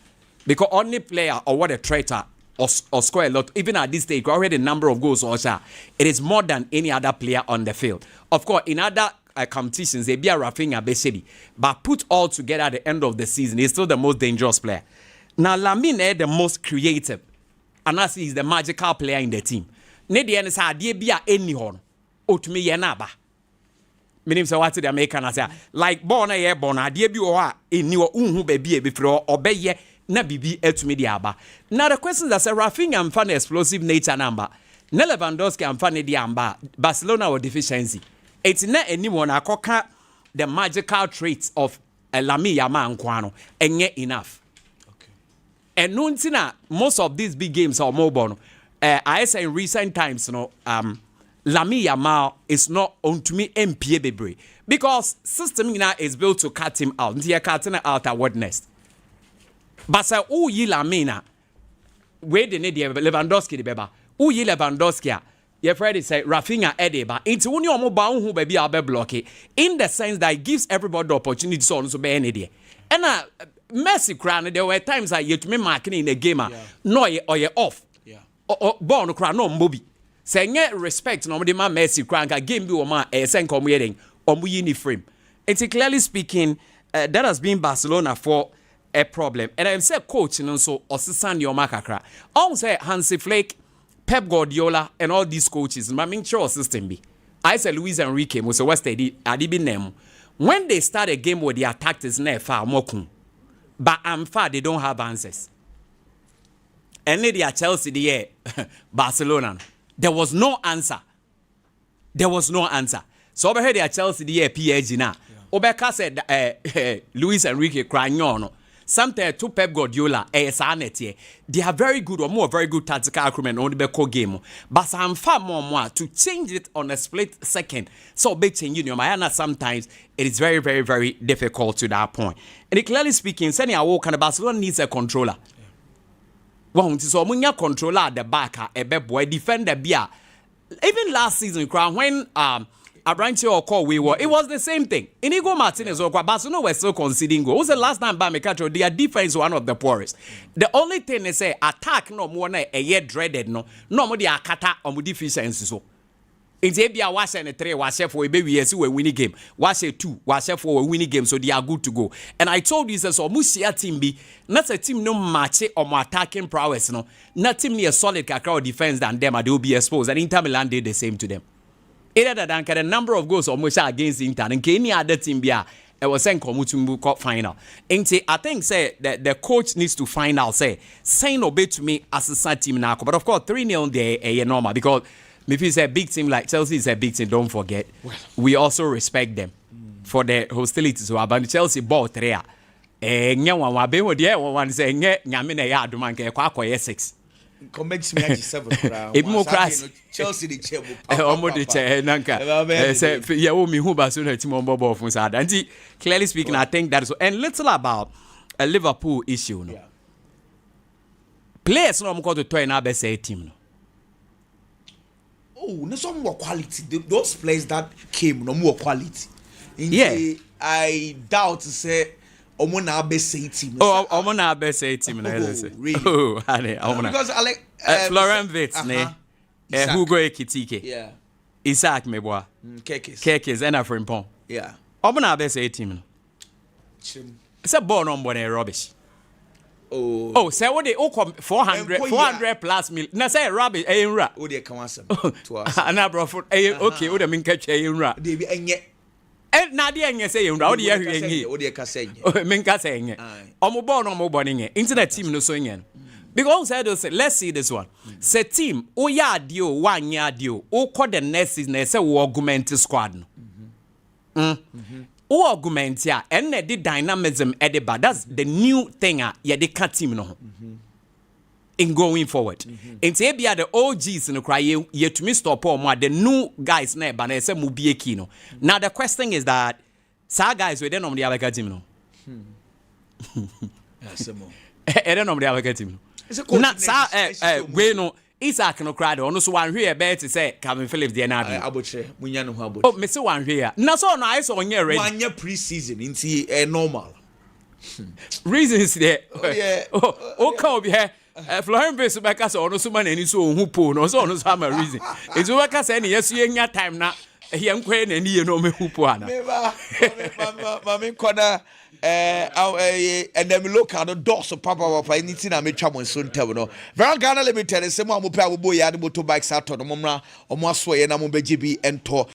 because only player or what a traitor or score a lot even at this stage already the number of goals also it is more than any other player on the field. Of course in other competitions, they be a Rafinha Besedi, but put all together at the end of the season, he's still the most dangerous player. Now, Lamine is the most creative, and as he's the magical player in the team. Nedian is a dear be a any horn, or to me, Yanaba. Meaning, so what the American say, like born a year born, a dear be or in your own baby before or be ye, na bibi to me diaba. Now, the question that's a Rafinha and fun explosive nature number, Lewandowski and funny diamba, Barcelona or deficiency. It's not anyone akoka the magical traits of Lamine Yamal Nkwano and yet enough. Okay. And nuntina most of these big games are mobile. I say in recent times, Lamine Yamal is not on to me MPA bebre because system now is built to cut him out. Ntia cutting out a word nest. But say ye Lamina, where the Nadia Lewandowski the beba. Ye Lewandowski. Your friend say Rafinha Edeba. It's only a mobile who baby are blocky in the sense that it gives everybody the opportunity to also be any day. And Messi crown there were times I yet me marking in a game no or you off. Yeah. Or born crown no mobi. Saying respect no the man Messi crown game be man send come wedding or muyini frame. It's clearly speaking that has been Barcelona for a problem. And I'm say coach and also Osisan your makakra. I say Hansi Flick, Pep Guardiola and all these coaches, my main sure system be. I said Luis Enrique was a West Adibi name. When they start a game where the attack is near far mokun, but I'm far they don't have answers. And they are Chelsea the Barcelona. There was no answer. There was no answer. So over here they are Chelsea the PSG now. Obeka said Luis Enrique crying on. Sometimes to Pep Guardiola, they are very good or more very good tactical acumen on the Beko game. But I'm far more to change it on a split second. So big change in Mayana sometimes it is very, very, very difficult to that point. And clearly speaking, saying I walk and Barcelona needs a controller. Well, so when you controller at the back, a boy defender beer. Even last season, when Abranche or call we were, it was the same thing. Inigo Martinez or Barcelona were still conceding goals. It was the last time Bamikacho, their defense one of the poorest. The only thing they say, attack no more a year dreaded no more the akata or deficiency so. In Zabia was a 3, was for a baby yes, we winning game. Was a 2, was for a winning game, so they are good to go. And I told you so Musia team be not a team no match or more attacking prowess, no, not team near solid cacao defense than them, they will be exposed. And Inter Milan did the same to them. Either than the number of goals almost against Inter and any other team be it was sent Komutumbu Cup final. And I think say that the coach needs to find out say obey to me as a side team now. But of course 3-0 there a normal because if it's a big team like Chelsea is a big team, don't forget. We also respect them for their hostility to our Chelsea ball 3. One say nyamina ya adumanke kwa 6. Comments me at 7. Chelsea the chair. Say yeah, me who Barcelona team on Bobo from Sad. And clearly speaking, I think that is and little about a Liverpool issue. No, players no go to toy na be say team. No. Oh, no some more quality. Those players that came no more quality. Yeah, I doubt to say. Omona best team. Oh, Omona best team. Really? Oh, because I like Florent Vitz, Hugo Ekitike. Yeah. Isaac Meboa. Kekes and Afrimpon. Yeah. Omona best team. It's a born on bonnet rubbish. Oh, say what they 400 plus mil. Na say rubbish. Ra. Oh, they come answer to us. Ana bro. Okay. What I mean catch Ra. They be enye. And Nadia and say, you know, the Minka saying, Omo born internet team no swinging. Because I say, let's see this one. Say team, oh ya dio, 1 year dio, oh call the next season, say, augment squad. Oh, augment ya, and the dynamism at the bar. That's the new thing, yeah, the cat team no. in going forward. And say be the OGs no cry yet to me stop more the new guys na ba na say mu be kino. Now the question is that sa guys we dey no the Abeka team no. Ede no the Abeka team no. Na sa we no Isaac no cry no so wan hwe e be to say Calvin Phillips dey na bi. Abotre munya no ho abotre. Oh me say wan hwe na so no I so onye ready. Wanya pre-season inti normal. Reasons there. Yeah. Oh come here. Florian Base back as on so many so who po no so no have a reason. It's work as any yes you time na he am kwen ani no me who po ana. Mama corner and them look at the doors of papa anything I make trouble so tell no. Very Ghana limited say mo pe abobo ya the motorbikes out on momra omo so ye na mo beji bi ento